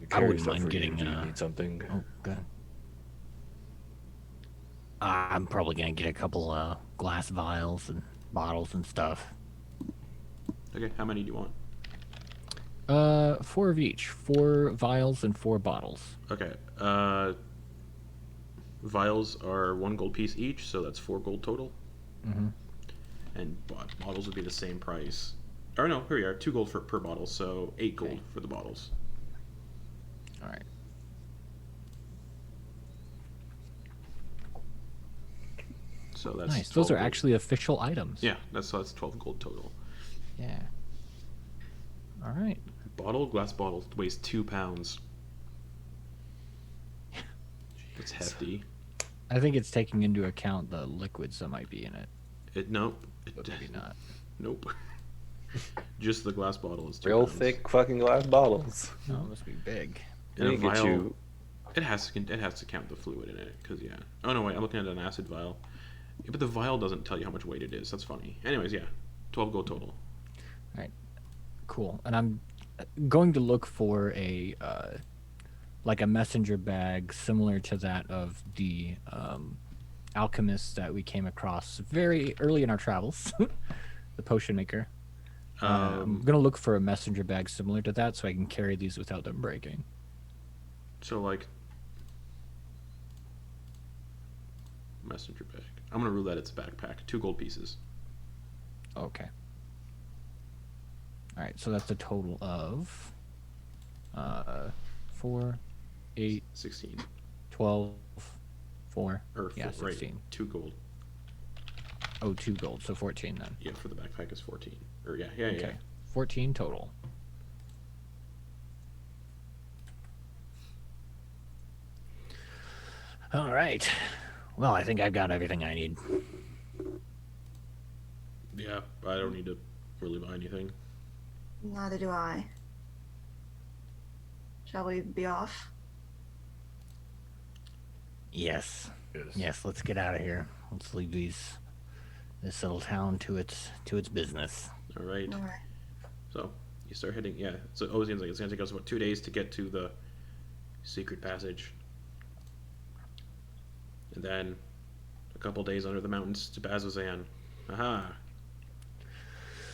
Speaker 4: You
Speaker 2: I
Speaker 4: carry
Speaker 2: wouldn't
Speaker 4: stuff
Speaker 2: mind
Speaker 4: for you.
Speaker 2: getting,
Speaker 4: Do you need something?
Speaker 2: Oh, good. I'm probably gonna get a couple glass vials and bottles and stuff.
Speaker 1: Okay, how many do you want?
Speaker 2: 4 of each. 4 vials and 4 bottles.
Speaker 1: Okay. Vials are 1 gold piece each, so that's 4 gold total.
Speaker 2: Mm-hmm.
Speaker 1: And bottles would be the same price. Or no, here we are, 2 gold per bottle, so 8 gold
Speaker 2: Okay.
Speaker 1: for the bottles.
Speaker 2: All right.
Speaker 1: So that's
Speaker 2: Nice.
Speaker 1: 12
Speaker 2: Those are
Speaker 1: gold.
Speaker 2: actually official items.
Speaker 1: Yeah, that's 12 gold total.
Speaker 2: Yeah. All right.
Speaker 1: Glass bottle weighs 2 pounds. It's hefty.
Speaker 2: I think it's taking into account the liquids that might be in it,
Speaker 1: Nope.
Speaker 2: but maybe not.
Speaker 1: Nope. Just the glass bottle is 2
Speaker 4: Real
Speaker 1: pounds.
Speaker 4: thick fucking glass bottles.
Speaker 2: Oh, it must be big.
Speaker 1: And a
Speaker 4: They get
Speaker 1: vial,
Speaker 4: you.
Speaker 1: it has to count the fluid in it, because, yeah. Oh, no, wait, I'm looking at an acid vial. Yeah, but the vial doesn't tell you how much weight it is. That's funny. Anyways, yeah. 12 gold total.
Speaker 2: Cool. And I'm going to look for a like a messenger bag similar to that of the alchemist that we came across very early in our travels, the potion maker. I'm gonna look for a messenger bag similar to that so I can carry these without them breaking.
Speaker 1: So, like, messenger bag. I'm going to rule that it's a backpack. 2 gold pieces.
Speaker 2: Okay. All right, so that's a total of 4, 8,
Speaker 1: 16.
Speaker 2: 12, 4.
Speaker 1: Or,
Speaker 2: Yeah,
Speaker 1: right,
Speaker 2: 16.
Speaker 1: 2 gold.
Speaker 2: Oh, 2 gold, so 14 then.
Speaker 1: Yeah, for the backpack is 14. Or, yeah.
Speaker 2: Okay, 14 total. All right. Well, I think I've got everything I need.
Speaker 1: Yeah, I don't need to really buy anything.
Speaker 3: Neither do I. Shall we be off?
Speaker 2: Yes. Yes, let's get out of here. Let's leave this little town to its business.
Speaker 1: All right.
Speaker 3: All right.
Speaker 1: So, you start heading, yeah. So, Ozian's like, it's going to take us about 2 days to get to the secret passage. And then a couple days under the mountains to Bazozan. Aha.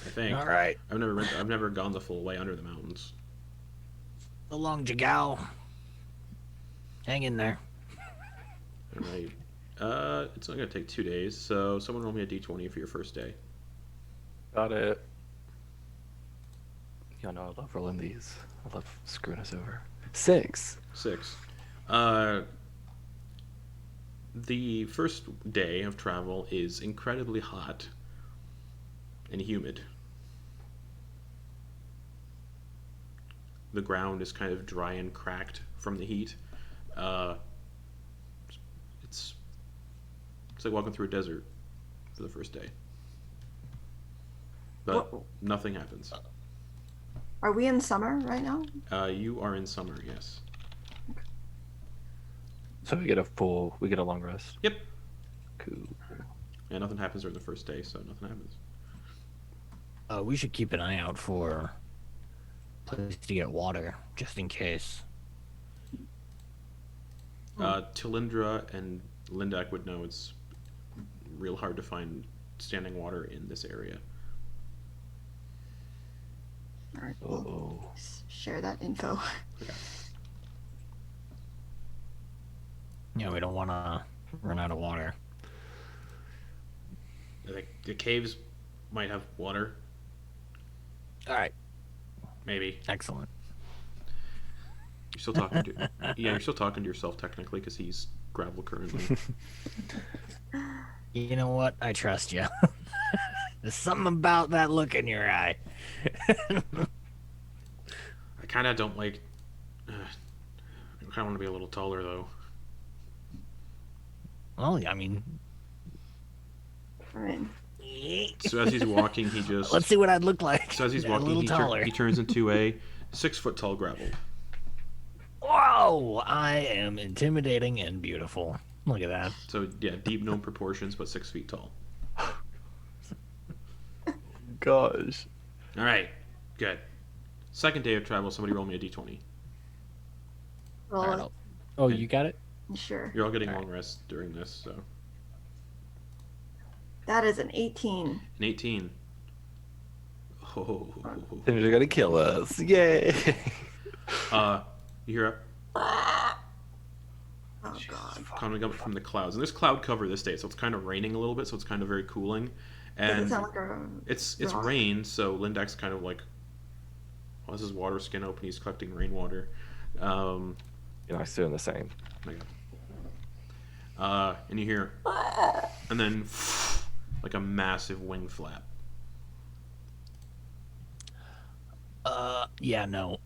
Speaker 1: I think.
Speaker 2: All right.
Speaker 1: I've never gone the full way under the mountains.
Speaker 2: So long, Jigow. Hang in there.
Speaker 1: All right. It's only gonna take 2 days. So someone roll me a d20 for your first day.
Speaker 4: Got it. Y'all know I love rolling these. I love screwing us over. 6.
Speaker 1: 6. The first day of travel is incredibly hot and humid. The ground is kind of dry and cracked from the heat. It's like walking through a desert for the first day. But
Speaker 3: What-
Speaker 1: nothing happens.
Speaker 3: Are we in summer right now?
Speaker 1: You are in summer, yes.
Speaker 4: So we get a long rest.
Speaker 1: Yep.
Speaker 4: Cool.
Speaker 1: Yeah, nothing happens during the first day, so nothing happens.
Speaker 2: We should keep an eye out for a place to get water, just in case.
Speaker 1: Talindra and Lindak would know it's real hard to find standing water in this area.
Speaker 3: All right.
Speaker 4: Oh.
Speaker 3: Share that info.
Speaker 2: Yeah, we don't want to run out of water.
Speaker 1: I think the caves might have water,
Speaker 2: All right,
Speaker 1: maybe.
Speaker 2: excellent.
Speaker 1: You're still talking to you're still talking to yourself technically because he's gravel currently.
Speaker 2: You know what? I trust you. There's something about that look in your eye.
Speaker 1: I kind of don't like. I kind of want to be a little taller though.
Speaker 2: Well, I mean,
Speaker 3: I mean,
Speaker 1: So as he's walking, he just.
Speaker 2: let's see what I'd look like.
Speaker 1: So as he's
Speaker 2: a
Speaker 1: walking,
Speaker 2: little taller.
Speaker 1: he turns into a 6-foot tall gravel.
Speaker 2: Whoa! I am intimidating and beautiful. Look at that.
Speaker 1: So yeah, deep gnome proportions, but 6 feet tall.
Speaker 4: Gosh.
Speaker 1: All right, good. Second day of travel. Somebody roll me a d20.
Speaker 3: roll
Speaker 2: All right,
Speaker 3: it.
Speaker 2: oh, you got it?
Speaker 3: Sure.
Speaker 1: You're all getting
Speaker 2: All
Speaker 1: long rests during this, so
Speaker 3: That is an 18.
Speaker 1: an 18. Oh.
Speaker 4: They're gonna kill us. Yay.
Speaker 1: You hear
Speaker 3: Oh god.
Speaker 1: coming up from the clouds, and there's cloud cover this day, so it's kind of raining a little bit, so it's kind of very cooling.
Speaker 3: Does it
Speaker 1: And
Speaker 3: sound like a
Speaker 1: it's
Speaker 3: rock?
Speaker 1: rain, so Lindak's kind of like, well, his water skin open, he's collecting rainwater.
Speaker 4: I still in the same.
Speaker 1: My God. And you hear, and then like a massive wing flap.
Speaker 2: Yeah, no.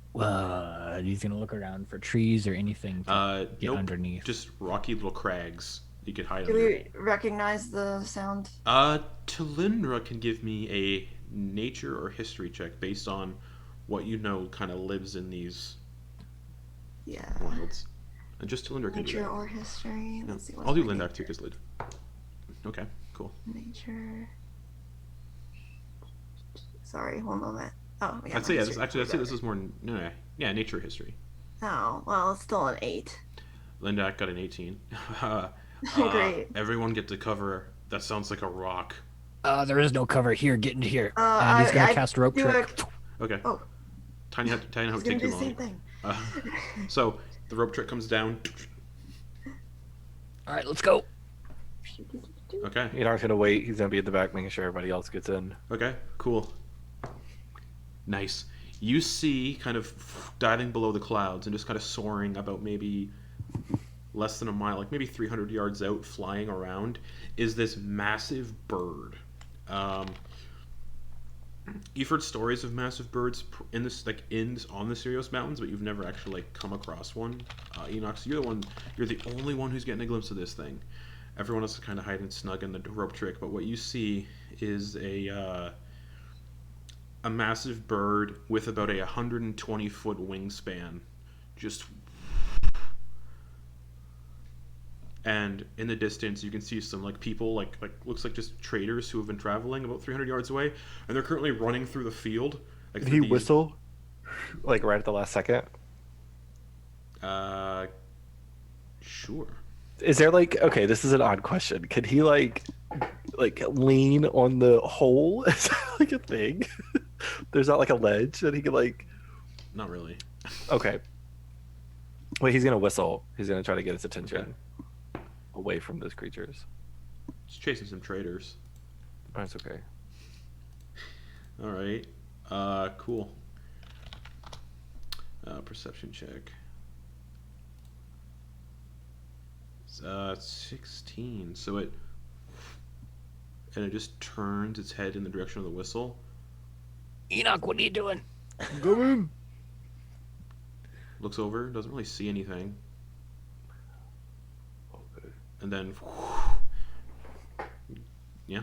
Speaker 2: He's gonna look around for trees or anything to get
Speaker 1: Nope,
Speaker 2: underneath.
Speaker 1: just rocky little crags you could hide
Speaker 3: Do
Speaker 1: under.
Speaker 3: we recognize the sound?
Speaker 1: Talindra can give me a nature or history check based on what you know kind of lives in these
Speaker 3: Yeah.
Speaker 1: wilds. And just Talindra can do
Speaker 3: Nature
Speaker 1: that.
Speaker 3: or history.
Speaker 1: Yeah.
Speaker 3: Let's see. What's
Speaker 1: I'll do
Speaker 3: my
Speaker 1: Lindak too, because Lid. Okay, cool.
Speaker 3: nature. Sorry, one moment. Oh, yeah.
Speaker 1: I'd say yeah. I'd say this is more nature history.
Speaker 3: Oh, well, it's still an 8.
Speaker 1: Lindak got an 18.
Speaker 3: Great.
Speaker 1: Everyone get to cover. That sounds like a rock.
Speaker 2: There is no cover here. Get into here.
Speaker 3: Uh,
Speaker 2: and he's gonna
Speaker 3: I
Speaker 2: cast rope
Speaker 3: do
Speaker 2: trick.
Speaker 1: Okay.
Speaker 3: Oh.
Speaker 1: Tiny how
Speaker 3: I
Speaker 1: it
Speaker 3: was
Speaker 1: take
Speaker 3: gonna
Speaker 1: too
Speaker 3: do the
Speaker 1: long.
Speaker 3: same thing.
Speaker 1: So the rope trick comes down.
Speaker 2: All right, let's go.
Speaker 1: Okay.
Speaker 4: Enak's gonna wait. He's gonna be at the back, making sure everybody else gets in.
Speaker 1: Okay. Cool. Nice. You see, kind of diving below the clouds and just kind of soaring about maybe less than a mile, like maybe 300 yards out, flying around, is this massive bird. You've heard stories of massive birds in this, like on the Cyrios Mountains, but you've never actually like come across one. Enak, so you're the only one who's getting a glimpse of this thing. Everyone else is kind of hiding snug in the rope trick, but what you see is a massive bird with about a 120-foot wingspan, just. And in the distance, you can see some like people, like looks like just traders who have been traveling about 300 yards away, and they're currently running through the field. Like,
Speaker 4: Did he whistle? Like right at the last second?
Speaker 1: Sure.
Speaker 4: Is there like, okay, this is an odd question. Could he like lean on the hole? Is that like a thing? There's not like a ledge that he could like.
Speaker 1: Not really.
Speaker 4: Okay. Wait, he's gonna whistle. He's gonna try to get his attention away from those creatures.
Speaker 1: Just chasing some traders.
Speaker 4: Oh, that's okay.
Speaker 1: All right. Cool. Perception check. 16. So it just turns its head in the direction of the whistle.
Speaker 2: Enak, what are you doing?
Speaker 4: Go in.
Speaker 1: Looks over, doesn't really see anything,
Speaker 4: Okay.
Speaker 1: and then yeah.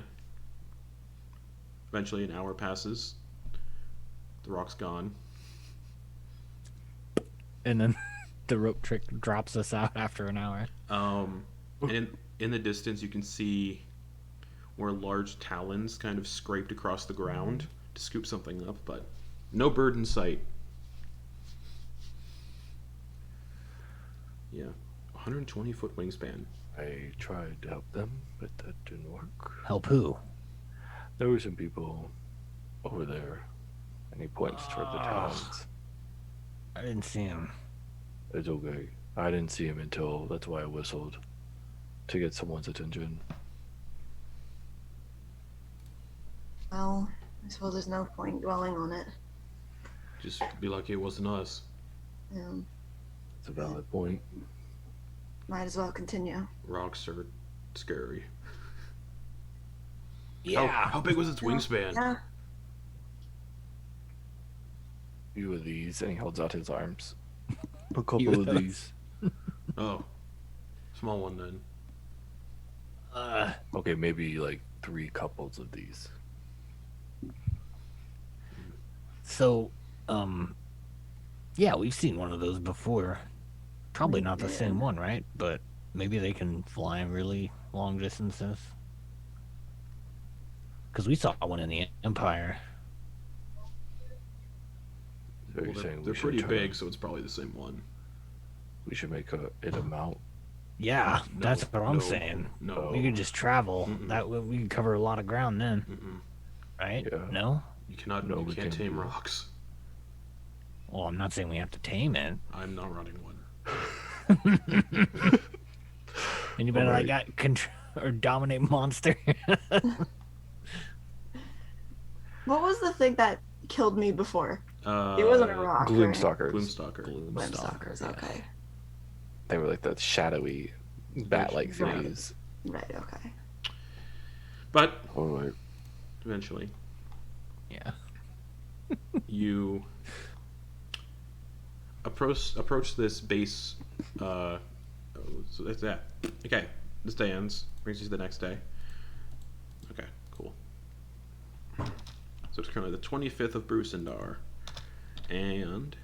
Speaker 1: Eventually, an hour passes. The rock's gone.
Speaker 2: And then the rope trick drops us out after an hour.
Speaker 1: And in the distance, you can see where large talons kind of scraped across the ground to scoop something up, but no bird in sight. Yeah, 120-foot wingspan.
Speaker 4: I tried to help them, but that didn't work.
Speaker 2: Help who?
Speaker 4: There were some people over there, and he points toward the towns.
Speaker 2: I didn't see him.
Speaker 4: It's okay. I didn't see him until that's why I whistled to get someone's attention.
Speaker 3: Well, I suppose there's no point dwelling on it.
Speaker 1: Just be lucky it wasn't us.
Speaker 4: It's a valid point.
Speaker 3: Might as well continue.
Speaker 1: Rocks are scary.
Speaker 2: Yeah.
Speaker 1: How big was its wingspan?
Speaker 3: Yeah.
Speaker 4: Few of these, and he holds out his arms. A couple of these.
Speaker 1: Oh, small one then.
Speaker 4: Okay, maybe like 3 couples of these.
Speaker 2: So, yeah, we've seen one of those before. Probably not the same one, right? But maybe they can fly really long distances. Because we saw one in the Empire.
Speaker 4: So you're
Speaker 1: Well,
Speaker 4: saying
Speaker 1: they're
Speaker 4: we
Speaker 1: pretty
Speaker 4: should
Speaker 1: big, so it's probably the same one.
Speaker 4: We should make it a mount.
Speaker 2: Yeah,
Speaker 1: No,
Speaker 2: that's what I'm
Speaker 1: no,
Speaker 2: saying.
Speaker 1: No.
Speaker 2: We could just travel.
Speaker 1: Mm-mm.
Speaker 2: That way we could cover a lot of ground then, right?
Speaker 4: Yeah.
Speaker 2: No?
Speaker 1: You cannot.
Speaker 4: No,
Speaker 1: you
Speaker 4: we
Speaker 1: can't
Speaker 4: can
Speaker 1: tame
Speaker 4: do it.
Speaker 1: rocks.
Speaker 2: Well, I'm not saying we have to tame it.
Speaker 1: I'm not running one.
Speaker 2: Anybody
Speaker 4: Alright.
Speaker 2: like got or dominate monster?
Speaker 3: What was the thing that killed me before?
Speaker 1: Uh,
Speaker 3: It wasn't a rock. Right?
Speaker 4: Gloomstalkers.
Speaker 1: Gloomstalker.
Speaker 3: Gloomstalkers. Okay.
Speaker 4: They were like the shadowy, bat-like
Speaker 3: Right.
Speaker 4: things.
Speaker 3: Right. Okay.
Speaker 1: But
Speaker 4: Alright.
Speaker 1: eventually,
Speaker 2: Yeah.
Speaker 1: you approach this base. So that's that. Okay, this day ends. Brings you to the next day. Okay, cool. So it's currently the 25th of Brusendar. And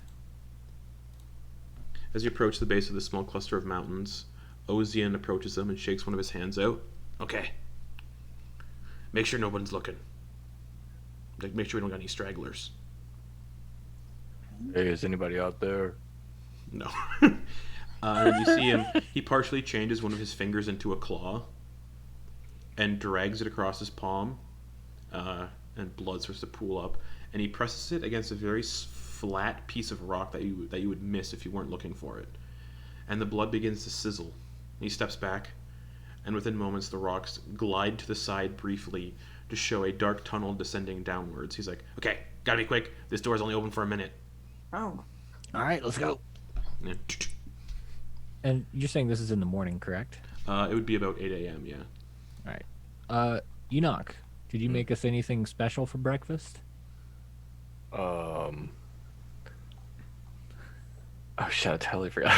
Speaker 1: as you approach the base of this small cluster of mountains, Ozian approaches them and shakes one of his hands out. Okay. Make sure no one's looking. Like, make sure we don't got any stragglers.
Speaker 4: Hey, is anybody out there?
Speaker 1: No. And you see him, he partially changes one of his fingers into a claw and drags it across his palm, and blood starts to pool up, and he presses it against a very flat piece of rock that you would miss if you weren't looking for it. And the blood begins to sizzle. He steps back, and within moments the rocks glide to the side briefly to show a dark tunnel descending downwards. He's like, okay, gotta be quick. This door's only open for a minute.
Speaker 3: Oh.
Speaker 2: All right, let's go.
Speaker 1: Yeah.
Speaker 2: And you're saying this is in the morning, correct?
Speaker 1: It would be about 8 a.m., yeah.
Speaker 2: All right. Enak, did you make us anything special for breakfast?
Speaker 4: Oh shit! I totally forgot.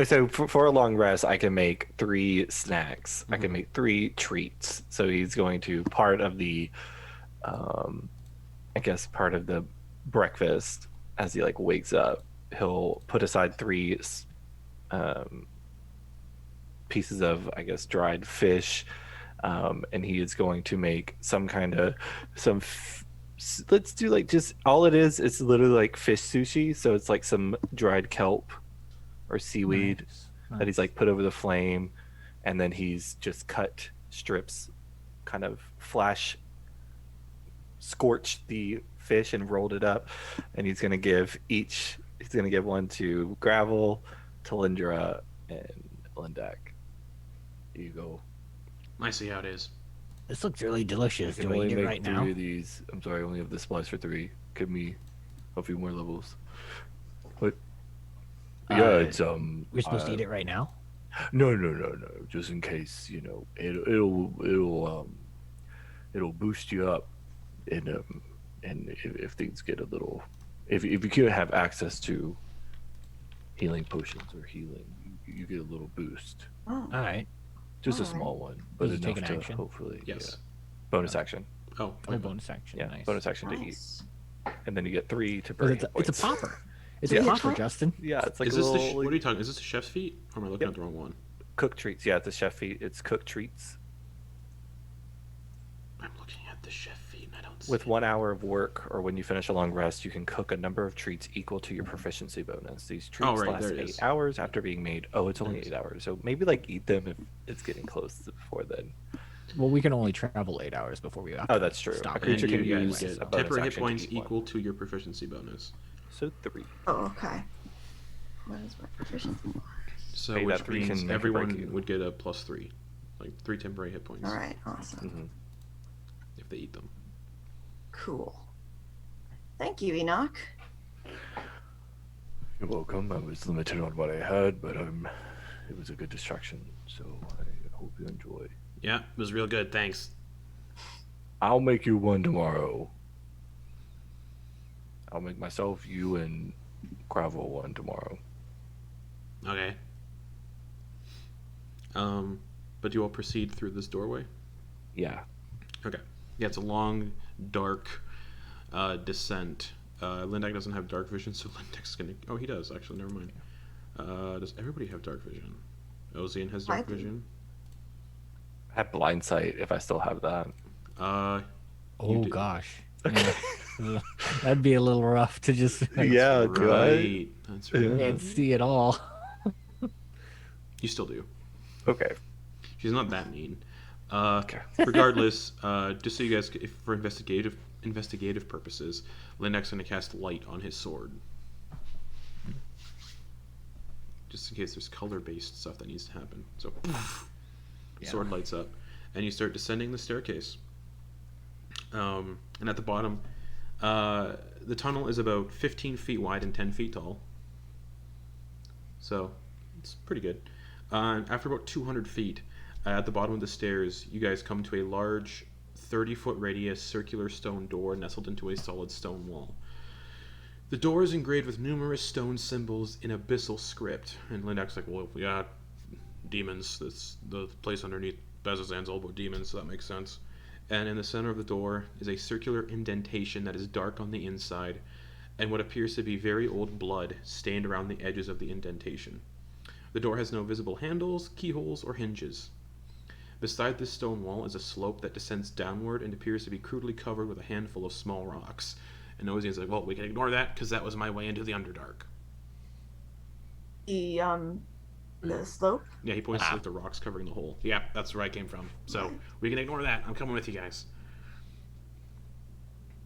Speaker 4: So for a long rest, I can make 3 snacks. I can make 3 treats. So he's going to part of the, I guess part of the breakfast as he like wakes up. He'll put aside 3 pieces of, I guess, dried fish, and he is going to make some kind of let's do like just all it is. It's literally like fish sushi. So it's like some dried kelp or seaweed that he's like put over the flame, and then he's just cut strips, kind of flash scorched the fish and rolled it up, and he's gonna give one to Gravel, Talindra, and Lindak. Here you go.
Speaker 1: I see how it is.
Speaker 2: This looks really delicious.
Speaker 4: I
Speaker 2: Do
Speaker 4: can
Speaker 2: I
Speaker 4: only
Speaker 2: eat it
Speaker 4: make
Speaker 2: right
Speaker 4: 3
Speaker 2: now?
Speaker 4: of these. I'm sorry, I only have the supplies for 3. Give me a few more levels. What? Yeah, it's
Speaker 2: We're supposed to eat it right now?
Speaker 4: No. Just in case, it'll boost you up, and if things get a little, if you can't have access to healing potions or healing, you get a little boost.
Speaker 3: Oh.
Speaker 2: All right.
Speaker 4: Just a
Speaker 3: Alright.
Speaker 4: small one, but
Speaker 2: Does it take
Speaker 4: enough
Speaker 2: an
Speaker 4: to
Speaker 2: action?
Speaker 4: hopefully.
Speaker 1: Yes.
Speaker 4: Yeah. Bonus action.
Speaker 1: Oh,
Speaker 2: Oh, bonus action.
Speaker 4: Yeah,
Speaker 2: Nice.
Speaker 4: bonus action to eat,
Speaker 3: Nice.
Speaker 4: and then you get 3 to
Speaker 2: But
Speaker 4: burn.
Speaker 2: it's a
Speaker 4: points.
Speaker 2: popper. It's
Speaker 3: Yeah.
Speaker 2: a popper, Justin.
Speaker 4: Yeah, it's like
Speaker 1: is
Speaker 4: a
Speaker 1: this
Speaker 4: little
Speaker 1: what are you talking? Is this the chef's feat, or am I looking
Speaker 4: Yep.
Speaker 1: at the wrong one?
Speaker 4: cooked treats. Yeah, it's a chef feat. It's cooked treats.
Speaker 1: I'm looking at the chef feat, and I don't see
Speaker 4: With
Speaker 1: it.
Speaker 4: 1 hour of work, or when you finish a long rest, you can cook a number of treats equal to your proficiency bonus. These treats
Speaker 1: Oh, right,
Speaker 4: last
Speaker 1: there it
Speaker 4: 8
Speaker 1: is.
Speaker 4: hours after being made. Oh, it's only
Speaker 1: Nice.
Speaker 4: 8 hours. So maybe like eat them if it's getting close before then.
Speaker 2: Well, we can only travel 8 hours before we have
Speaker 4: Oh,
Speaker 2: to
Speaker 4: that's true.
Speaker 2: stop
Speaker 4: A
Speaker 2: it.
Speaker 4: creature
Speaker 1: And
Speaker 4: can
Speaker 1: you
Speaker 4: use
Speaker 1: get
Speaker 4: a bonus
Speaker 1: temporary hit
Speaker 4: action to
Speaker 1: points
Speaker 4: eat one.
Speaker 1: equal to your proficiency bonus.
Speaker 4: So 3.
Speaker 3: Oh, okay. What is my proficiency?
Speaker 1: So
Speaker 4: Hey,
Speaker 1: which
Speaker 4: that 3
Speaker 1: means
Speaker 4: can make or break
Speaker 1: everyone
Speaker 4: you.
Speaker 1: would get a +3, like 3 temporary hit points
Speaker 3: All right, awesome.
Speaker 4: Mhm.
Speaker 1: if they eat them.
Speaker 3: Cool. Thank you, Enoch.
Speaker 4: You're welcome. I was limited on what I had, but it was a good distraction. So I hope you enjoy.
Speaker 1: Yeah, it was real good. Thanks.
Speaker 4: I'll make you one tomorrow. I'll make myself, you, and Gravel one tomorrow.
Speaker 1: Okay. But you all proceed through this doorway.
Speaker 4: Yeah.
Speaker 1: Okay. Yeah, it's a long, dark descent. Lindak doesn't have dark vision, so Lindak's gonna. Oh, he does actually. Never mind. Does everybody have dark vision? Ozian has
Speaker 3: I
Speaker 1: dark
Speaker 3: do.
Speaker 1: vision.
Speaker 4: I have blind sight if I still have that.
Speaker 2: Oh
Speaker 1: do.
Speaker 2: gosh. Yeah. That'd be a little rough to just
Speaker 4: Yeah, do I?
Speaker 1: Right. That's right.
Speaker 2: can't see it all.
Speaker 1: You still do.
Speaker 4: Okay.
Speaker 1: She's not that mean.
Speaker 4: Okay.
Speaker 1: Regardless, just so you guys, if for investigative purposes, Lindak's going to cast light on his sword, just in case there's color-based stuff that needs to happen. So,
Speaker 2: Yeah.
Speaker 1: sword lights up, and you start descending the staircase. And at the bottom, the tunnel is about 15 feet wide and 10 feet tall. So, it's pretty good. After about 200 feet, at the bottom of the stairs, you guys come to a large 30-foot radius circular stone door nestled into a solid stone wall. The door is engraved with numerous stone symbols in abyssal script. And Lindak's like, well, we got demons. That's the place underneath Bezazan's all about demons, so that makes sense. And in the center of the door is a circular indentation that is dark on the inside, and what appears to be very old blood stained around the edges of the indentation. The door has no visible handles, keyholes, or hinges. Beside this stone wall is a slope that descends downward and appears to be crudely covered with a handful of small rocks. And Ozian's like, well, we can ignore that because that was my way into the Underdark.
Speaker 3: The slope?
Speaker 1: Yeah, he points to like the rocks covering the hole. Yeah, that's where I came from. So we can ignore that. I'm coming with you guys.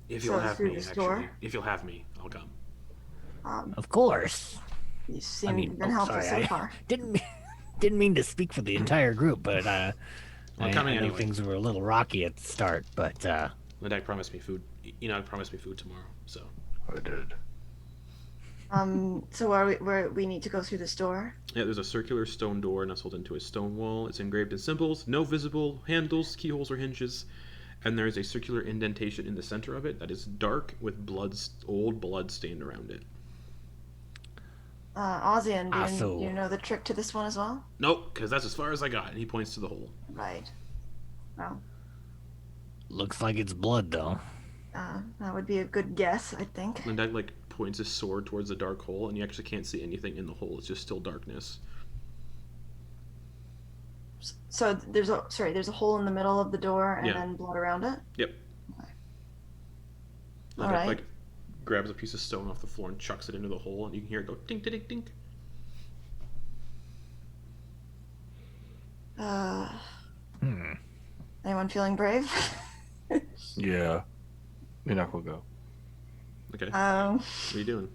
Speaker 1: If you'll have me, actually. If you'll have me, I'll come.
Speaker 2: Of course.
Speaker 3: You seem to have been helpful so far.
Speaker 2: Didn't mean to speak for the entire group, but I know
Speaker 1: anyway.
Speaker 2: things were a little rocky at the start, but
Speaker 1: Lindak promised me food. Enak promised me food tomorrow, so.
Speaker 4: I did.
Speaker 3: So where we need to go through this door?
Speaker 1: Yeah, there's a circular stone door nestled into a stone wall. It's engraved in symbols, no visible handles, keyholes, or hinges. And there is a circular indentation in the center of it that is dark with old blood stained around it.
Speaker 3: Ozian, do you know the trick to this one as well?
Speaker 1: Nope, because that's as far as I got. And he points to the hole.
Speaker 3: Right. Well,
Speaker 2: looks like it's blood, though.
Speaker 3: that would be a good guess, I think.
Speaker 1: Lindak points his sword towards the dark hole, and you actually can't see anything in the hole. It's just still darkness.
Speaker 3: So there's a hole in the middle of the door and then blood around it?
Speaker 1: Yep.
Speaker 3: Okay.
Speaker 1: Lindak,
Speaker 3: All right.
Speaker 1: grabs a piece of stone off the floor and chucks it into the hole, and you can hear it go dink, dink, dink.
Speaker 3: Anyone feeling brave?
Speaker 4: Yeah. Enak will go.
Speaker 1: Okay. What are you doing?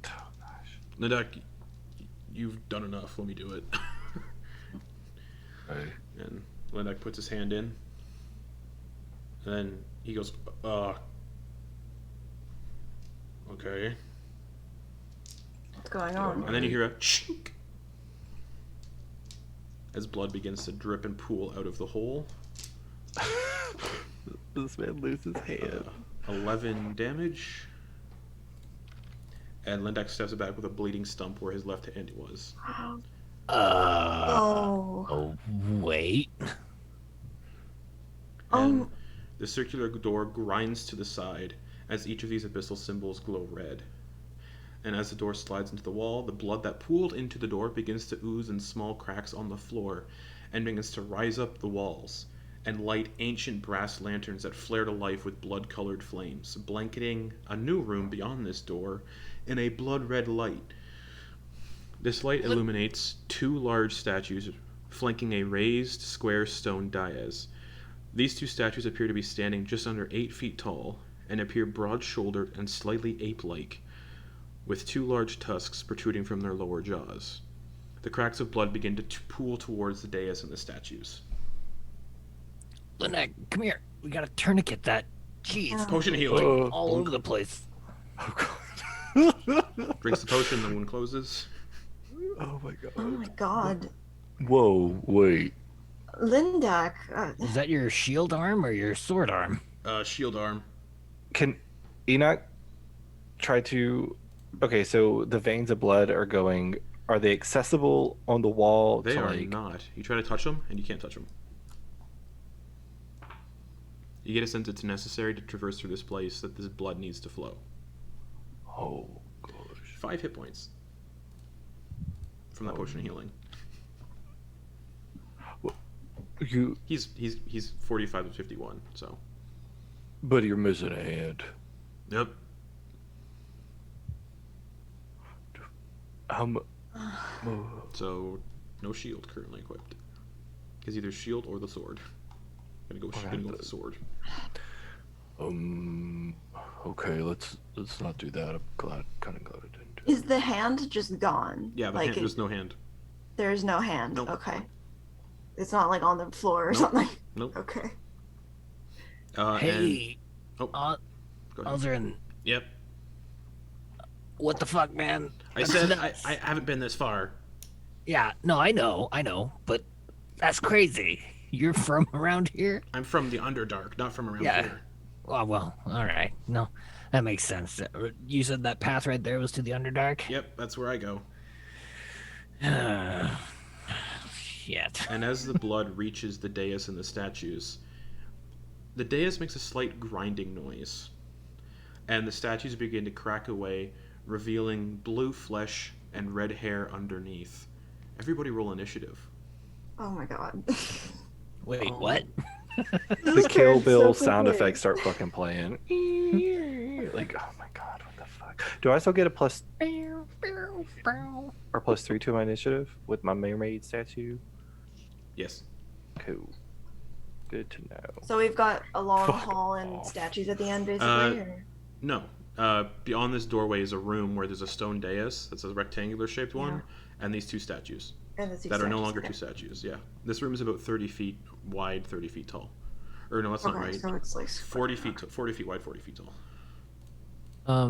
Speaker 4: Oh, gosh.
Speaker 1: Lindak, you've done enough. Let me do it.
Speaker 4: Hey.
Speaker 1: And Lindak puts his hand in. And then he goes, okay.
Speaker 3: What's going on?
Speaker 1: And then you hear a chink as blood begins to drip and pool out of the hole.
Speaker 4: This man loses hand.
Speaker 1: 11 damage. And Lindak steps back with a bleeding stump where his left hand was.
Speaker 2: Oh, wait.
Speaker 1: And the circular door grinds to the side as each of these abyssal symbols glow red. And as the door slides into the wall, the blood that pooled into the door begins to ooze in small cracks on the floor and begins to rise up the walls and light ancient brass lanterns that flare to life with blood-colored flames, blanketing a new room beyond this door in a blood-red light. This light illuminates two large statues flanking a raised square stone dais. These two statues appear to be standing just under 8 feet tall and appear broad-shouldered and slightly ape-like, with two large tusks protruding from their lower jaws. The cracks of blood begin to pool towards the dais and the statues.
Speaker 2: Enak, come here. We gotta tourniquet that. Jeez.
Speaker 1: Potion of healing.
Speaker 2: All over the place.
Speaker 4: Oh, God.
Speaker 1: Drinks the potion, the wound closes.
Speaker 4: Oh, my God.
Speaker 3: Oh my god.
Speaker 4: Whoa, wait.
Speaker 3: Lindak.
Speaker 2: Is that your shield arm or your sword arm?
Speaker 1: Shield arm.
Speaker 4: Can Enak try to... Okay, so the veins of blood are going... Are they accessible on the wall?
Speaker 1: They
Speaker 4: to,
Speaker 1: are not. You try to touch them, and you can't touch them. You get a sense it's necessary to traverse through this place, that this blood needs to flow.
Speaker 4: Oh, gosh.
Speaker 1: 5 hit points from that potion of healing.
Speaker 4: You...
Speaker 1: He's 45 to 51, so.
Speaker 4: But you're missing a hand.
Speaker 1: Yep. So, no shield currently equipped. Is either shield or the sword. Gonna go with the sword.
Speaker 4: Okay, let's not do that. I'm kind of glad I didn't.
Speaker 3: Is the hand just gone?
Speaker 1: Yeah, there's no hand.
Speaker 3: There's no hand.
Speaker 1: Nope.
Speaker 3: Okay. It's not like on the floor or
Speaker 1: Nope.
Speaker 3: something.
Speaker 1: Nope.
Speaker 3: Okay.
Speaker 2: Hey,
Speaker 1: go ahead.
Speaker 2: Ozian,
Speaker 1: Yep.
Speaker 2: what the fuck, man?
Speaker 1: I
Speaker 2: That's
Speaker 1: said
Speaker 2: nuts.
Speaker 1: I haven't been this far.
Speaker 2: Yeah, no, I know, but that's crazy. You're from around here?
Speaker 1: I'm from the Underdark, not from around
Speaker 2: Yeah.
Speaker 1: here.
Speaker 2: Oh, well, all right. No, that makes sense. You said that path right there was to the Underdark?
Speaker 1: Yep, that's where I go.
Speaker 2: Shit.
Speaker 1: And as the blood reaches the dais and the statues, the dais makes a slight grinding noise, and the statues begin to crack away, revealing blue flesh and red hair underneath. Everybody roll initiative.
Speaker 3: Oh my god.
Speaker 2: Wait,
Speaker 4: Oh.
Speaker 2: what?
Speaker 4: The Kill
Speaker 3: scared
Speaker 4: Bill
Speaker 3: so
Speaker 4: sound
Speaker 3: quickly.
Speaker 4: effects start fucking playing. Like, oh my god, what the fuck? Do I still get a plus or +3 to my initiative with my mermaid statue?
Speaker 1: Yes.
Speaker 4: Cool. Good to know.
Speaker 3: So we've got a long
Speaker 4: Fuck
Speaker 3: hall and
Speaker 4: off.
Speaker 3: statues at the end, basically? Or...
Speaker 1: No. Beyond this doorway is a room where there's a stone dais that's a rectangular shaped one, and these two statues
Speaker 3: And the two
Speaker 1: that are no
Speaker 3: statues,
Speaker 1: longer
Speaker 3: okay.
Speaker 1: two statues. Yeah. This room is about 30 feet wide, 30 feet tall. Or no, that's not
Speaker 3: Okay,
Speaker 1: right.
Speaker 3: so it's like
Speaker 1: 40 feet, 40 feet wide, 40 feet tall.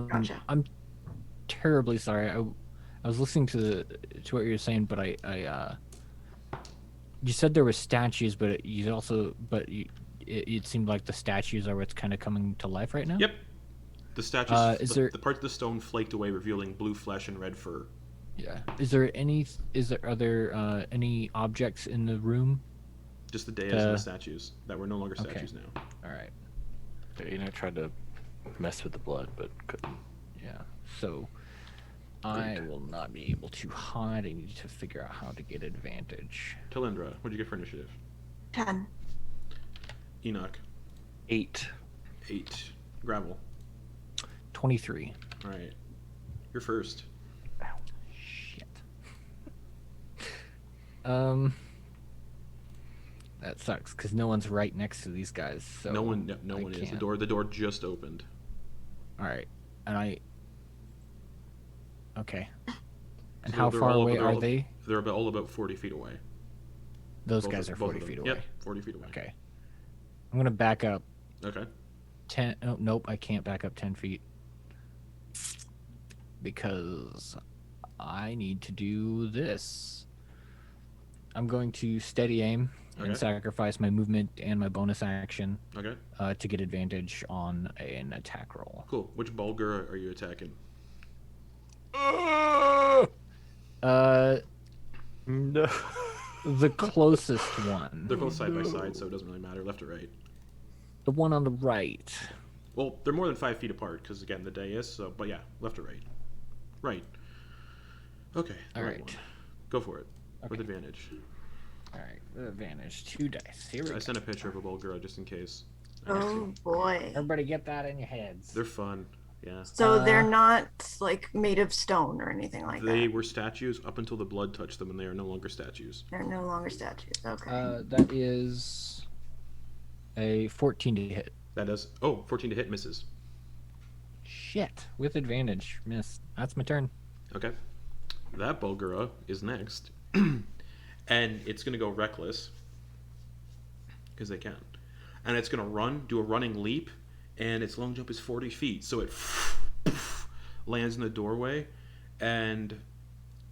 Speaker 3: Gotcha.
Speaker 2: I'm terribly sorry. I was listening to what you were saying, but you said there were statues, but it seemed like the statues are what's kind of coming to life right now.
Speaker 1: Yep. The statues,
Speaker 2: there-
Speaker 1: the parts of the stone flaked away, revealing blue flesh and red fur.
Speaker 2: Yeah. Are there any objects in the room?
Speaker 1: Just the dais and the statues that were no longer
Speaker 2: Okay.
Speaker 1: statues now.
Speaker 2: All right.
Speaker 4: Enak tried to mess with the blood, but couldn't.
Speaker 2: Yeah. So I will not be able to hide. I need to figure out how to get advantage.
Speaker 1: Talindra, what'd you get for initiative?
Speaker 3: 10.
Speaker 1: Enak,
Speaker 4: 8.
Speaker 1: 8. Gravel.
Speaker 2: 23.
Speaker 1: All right. You're first.
Speaker 2: Shit. That sucks because no one's right next to these guys. So
Speaker 1: no one
Speaker 2: I
Speaker 1: is.
Speaker 2: can't.
Speaker 1: The door just opened.
Speaker 2: All right, and Okay. And
Speaker 1: So
Speaker 2: how
Speaker 1: they're
Speaker 2: far
Speaker 1: all-
Speaker 2: away
Speaker 1: they're
Speaker 2: are
Speaker 1: all-
Speaker 2: they?
Speaker 1: They're all about 40 feet away.
Speaker 2: Those
Speaker 1: Both
Speaker 2: guys
Speaker 1: of-
Speaker 2: are
Speaker 1: both
Speaker 2: 40
Speaker 1: of
Speaker 2: feet
Speaker 1: them.
Speaker 2: away.
Speaker 1: Yep, 40 feet away.
Speaker 2: Okay. I'm gonna back up
Speaker 1: Okay.
Speaker 2: 10. Oh, nope, I can't back up 10 feet because I need to do this. I'm going to steady aim
Speaker 1: Okay.
Speaker 2: and sacrifice my movement and my bonus action
Speaker 1: Okay.
Speaker 2: to get advantage on an attack roll.
Speaker 1: Cool. Which Bulgur are you attacking?
Speaker 4: No.
Speaker 2: The closest one.
Speaker 1: They're both side by side, so it doesn't really matter, left or right.
Speaker 2: The one on the right.
Speaker 1: Well, they're more than 5 feet apart because again the dais. So, but yeah, left or right. Right. Okay. the
Speaker 2: All
Speaker 1: right
Speaker 2: right.
Speaker 1: one. Go for it with
Speaker 2: Okay.
Speaker 1: advantage.
Speaker 2: All right. With advantage. 2 dice. Here we
Speaker 1: I
Speaker 2: go.
Speaker 1: sent a picture of a Bulgur just in case.
Speaker 3: Oh boy.
Speaker 2: Everybody get that in your heads.
Speaker 1: They're fun. Yeah.
Speaker 3: So they're
Speaker 2: Uh,
Speaker 3: not like made of stone or anything like
Speaker 1: They
Speaker 3: that.
Speaker 1: were statues up until the blood touched them, and they are no longer statues.
Speaker 3: They're no longer statues. Okay.
Speaker 2: That is a 14 to hit.
Speaker 1: That does. 14 to hit misses.
Speaker 2: Shit. With advantage. Miss. That's my turn.
Speaker 1: Okay. That Bulgura is next. And it's going to go reckless. Because they can. And it's going to do a running leap. And its long jump is 40 feet. So it lands in the doorway. And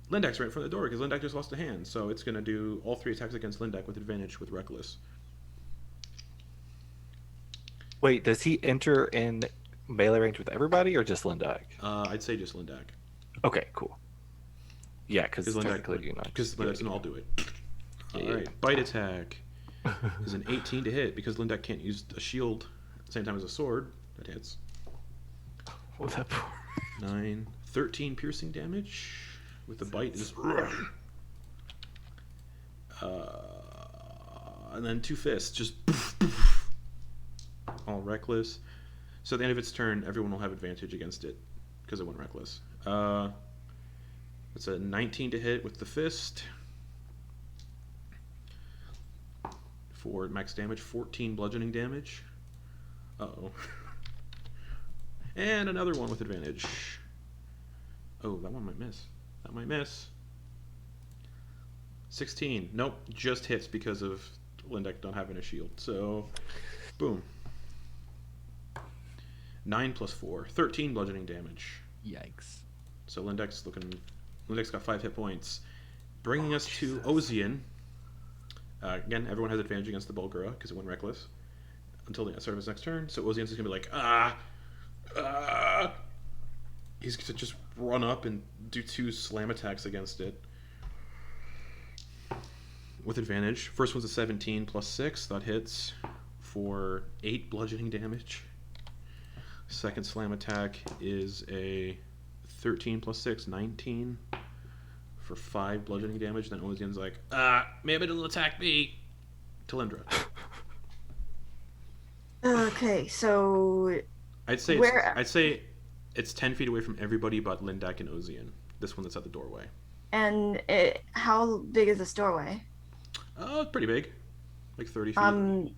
Speaker 1: Lindak's right in front of the door because Lindak just lost a hand. So it's going to do all 3 attacks against Lindak with advantage with reckless.
Speaker 4: Wait, does he enter in melee range with everybody or just Lindak?
Speaker 1: I'd say just Lindak.
Speaker 4: Okay, cool. Yeah, because
Speaker 1: Because
Speaker 4: technically you know.
Speaker 1: Lindak's an all do it.
Speaker 4: Yeah,
Speaker 1: All right, bite attack is an 18 to hit because Lindak can't use a shield at the same time as a sword. That hits.
Speaker 4: What's that for?
Speaker 1: 9, 13 piercing damage with the bite. Just and then 2 fists, just all reckless. So at the end of its turn, everyone will have advantage against it because it went reckless. It's a 19 to hit with the fist. For max damage, 14 bludgeoning damage. Uh-oh. And another one with advantage. Oh, that one might miss. That might miss. 16. Nope, just hits because of Lindak not having a shield. So, boom. 9 plus 4. 13 bludgeoning damage.
Speaker 2: Yikes.
Speaker 1: So Lindak's got 5 hit points. Bringing us to Ozian. Again, everyone has advantage against the Bulgura because it went reckless until the start of his next turn. So Ozian's just going to be like, He's going to just run up and do 2 slam attacks against it. with advantage. First one's a 17 plus 6. That hits for 8 bludgeoning damage. Second slam attack is a 13 plus 6, 19 for 5 bludgeoning damage. Then Ozian's like, maybe it'll attack me. Talindra.
Speaker 3: Okay, so
Speaker 1: I'd say
Speaker 3: Where-
Speaker 1: it's 10 feet away from everybody but Lindak and Ozian. This one that's at the doorway.
Speaker 3: how big is this doorway?
Speaker 1: It's pretty big, like 30 feet.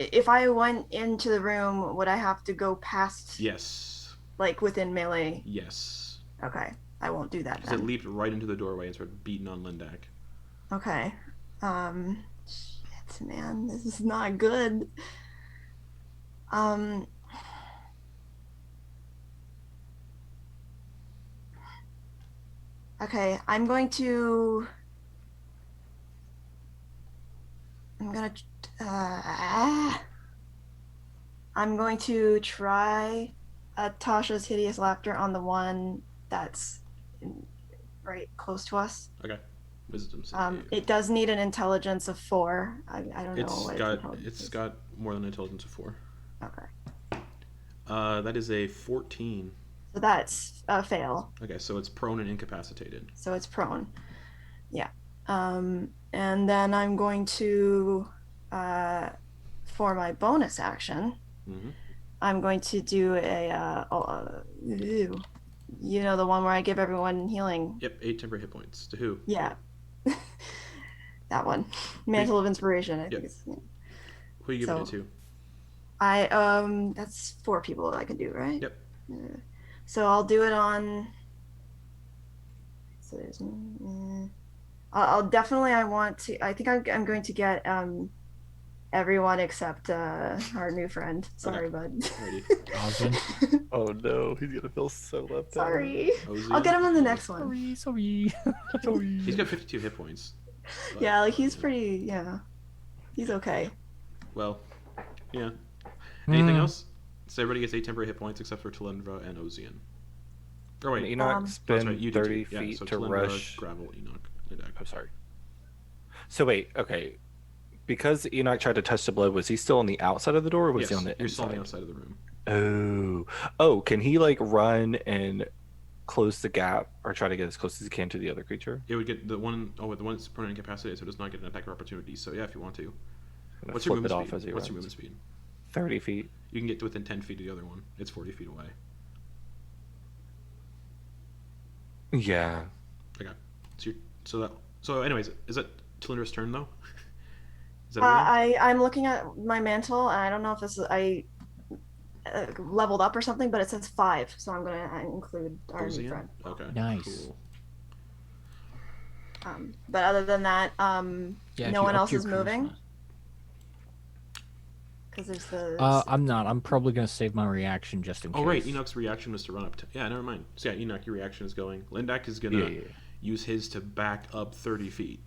Speaker 3: If I went into the room, would I have to go past?
Speaker 1: Yes.
Speaker 3: Like within melee?
Speaker 1: Yes.
Speaker 3: Okay, I won't do that
Speaker 1: Because it
Speaker 3: then.
Speaker 1: leaped right into the doorway and started beating on Lindak.
Speaker 3: Okay. Shit, man, this is not good. Okay, I'm going to try Tasha's hideous laughter on the one that's right close to us.
Speaker 1: Okay. Wisdom save.
Speaker 3: It does need an intelligence of 4. I don't know what
Speaker 1: It's got more than intelligence of 4.
Speaker 3: Okay.
Speaker 1: That is a 14.
Speaker 3: So that's a fail.
Speaker 1: Okay, so it's prone and incapacitated.
Speaker 3: So it's prone. Yeah. And then I'm going to, for my bonus action,
Speaker 1: Mm-hmm.
Speaker 3: I'm going to do you know, the one where I give everyone healing.
Speaker 1: Yep, 8 temporary hit points. To who?
Speaker 3: Yeah. That one. Mantle of Inspiration, I think
Speaker 1: Yep.
Speaker 3: it's.
Speaker 1: Who are you giving it to?
Speaker 3: That's 4 people I can do, right?
Speaker 1: Yep.
Speaker 3: So I'll do it on. So there's. I'll definitely. I think I'm going to get everyone except our new friend. Sorry, bud.
Speaker 1: Alrighty.
Speaker 2: Ozian.
Speaker 4: Oh no, he's gonna feel so left out.
Speaker 3: Sorry.
Speaker 1: Ozian.
Speaker 3: I'll get him on the next one.
Speaker 2: Sorry.
Speaker 1: He's got 52 hit points. But,
Speaker 3: Yeah, like he's pretty. Yeah, he's okay.
Speaker 1: Well, yeah. Anything else? So everybody gets 8 temporary hit points except for Talindra and Ozian. Oh wait,
Speaker 4: Enok's
Speaker 1: no, that's
Speaker 4: been
Speaker 1: right. You did
Speaker 4: 30
Speaker 1: too. Yeah,
Speaker 4: feet
Speaker 1: so
Speaker 4: to
Speaker 1: Talindra,
Speaker 4: rush.
Speaker 1: Gravel, Enoch, Lindak.
Speaker 4: I'm sorry. So wait, okay. Because Enak tried to touch the blood, was he still on the outside of the door, or was
Speaker 1: Yes,
Speaker 4: he on the
Speaker 1: you're still on
Speaker 4: inside?
Speaker 1: the outside of the room.
Speaker 4: Oh, can he like run and close the gap, or try to get as close as he can to the other creature?
Speaker 1: It would get the one that's permanent incapacitated, so it does not get an attack opportunity. So yeah, if you want to.
Speaker 4: Gonna
Speaker 1: What's your
Speaker 4: flip it
Speaker 1: movement
Speaker 4: off
Speaker 1: speed?
Speaker 4: as he
Speaker 1: What's your
Speaker 4: runs.
Speaker 1: movement speed?
Speaker 4: 30 feet.
Speaker 1: You can get to within 10 feet of the other one. It's 40 feet away.
Speaker 4: Yeah.
Speaker 1: Okay. So anyways, is that Talindra's turn though? Is that everything?
Speaker 3: I'm looking at my mantle, and I don't know if this is leveled up or something, but it says 5, so I'm gonna include our new
Speaker 1: Ozian?
Speaker 3: friend.
Speaker 1: Okay.
Speaker 2: Nice.
Speaker 1: Cool.
Speaker 3: But other than that,
Speaker 2: Yeah, if
Speaker 3: no
Speaker 2: you
Speaker 3: one
Speaker 2: up
Speaker 3: else
Speaker 2: your
Speaker 3: is moving
Speaker 2: charisma.
Speaker 3: because there's the.
Speaker 2: I'm not. I'm probably gonna save my reaction just in case.
Speaker 1: Oh right, Enoch's reaction was to run up. Yeah, never mind. So yeah, Enoch, your reaction is going. Lindak is gonna
Speaker 4: Yeah.
Speaker 1: use his to back up 30 feet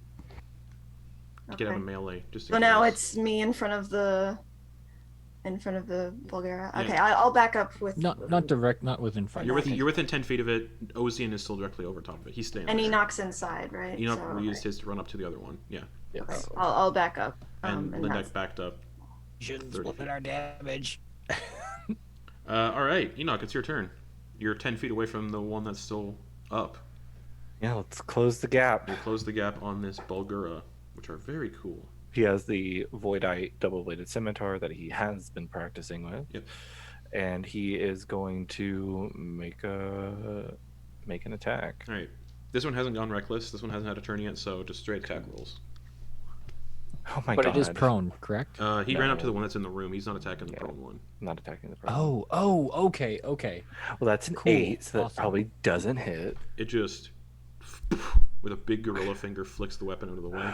Speaker 1: to get out
Speaker 3: Okay.
Speaker 1: of melee. Just in
Speaker 3: So now
Speaker 1: case.
Speaker 3: it's me in front of the Bulgaria.
Speaker 1: Yeah.
Speaker 3: Okay, I'll back up with.
Speaker 2: Not direct, not within 5
Speaker 1: You're
Speaker 2: feet.
Speaker 1: within 10 feet of it. Ozian is still directly over top of it. He's staying.
Speaker 3: And
Speaker 1: there.
Speaker 3: Enoch's inside, right?
Speaker 1: Enoch
Speaker 3: So,
Speaker 1: used his to run up to the other one. Yeah.
Speaker 4: Yes.
Speaker 3: okay. I'll back up.
Speaker 1: And
Speaker 3: and
Speaker 1: Lindak
Speaker 3: that's-
Speaker 1: backed up.
Speaker 2: Shouldn't
Speaker 1: 30
Speaker 2: split
Speaker 1: feet.
Speaker 2: our damage.
Speaker 1: All right, Enoch, it's your turn. You're 10 feet away from the one that's still up.
Speaker 4: Yeah, let's close the gap.
Speaker 1: You close the gap on this Bulgura, which are very cool.
Speaker 4: He has the Voidite double-bladed scimitar that he has been practicing with.
Speaker 1: Yep.
Speaker 4: And he is going to make an attack.
Speaker 1: All right. This one hasn't gone reckless. This one hasn't had a turn yet, so just straight attack rolls.
Speaker 4: Oh my
Speaker 2: But
Speaker 4: god.
Speaker 2: it is prone, correct?
Speaker 1: He ran up to
Speaker 4: No.
Speaker 1: the one that's in the room. He's not attacking the
Speaker 4: Yeah.
Speaker 1: prone one.
Speaker 4: I'm not attacking the prone.
Speaker 2: Okay.
Speaker 4: Well, that's an
Speaker 2: Cool.
Speaker 4: 8, so that
Speaker 2: Awesome.
Speaker 4: probably doesn't hit.
Speaker 1: It just, with a big gorilla finger, flicks the weapon out of the way.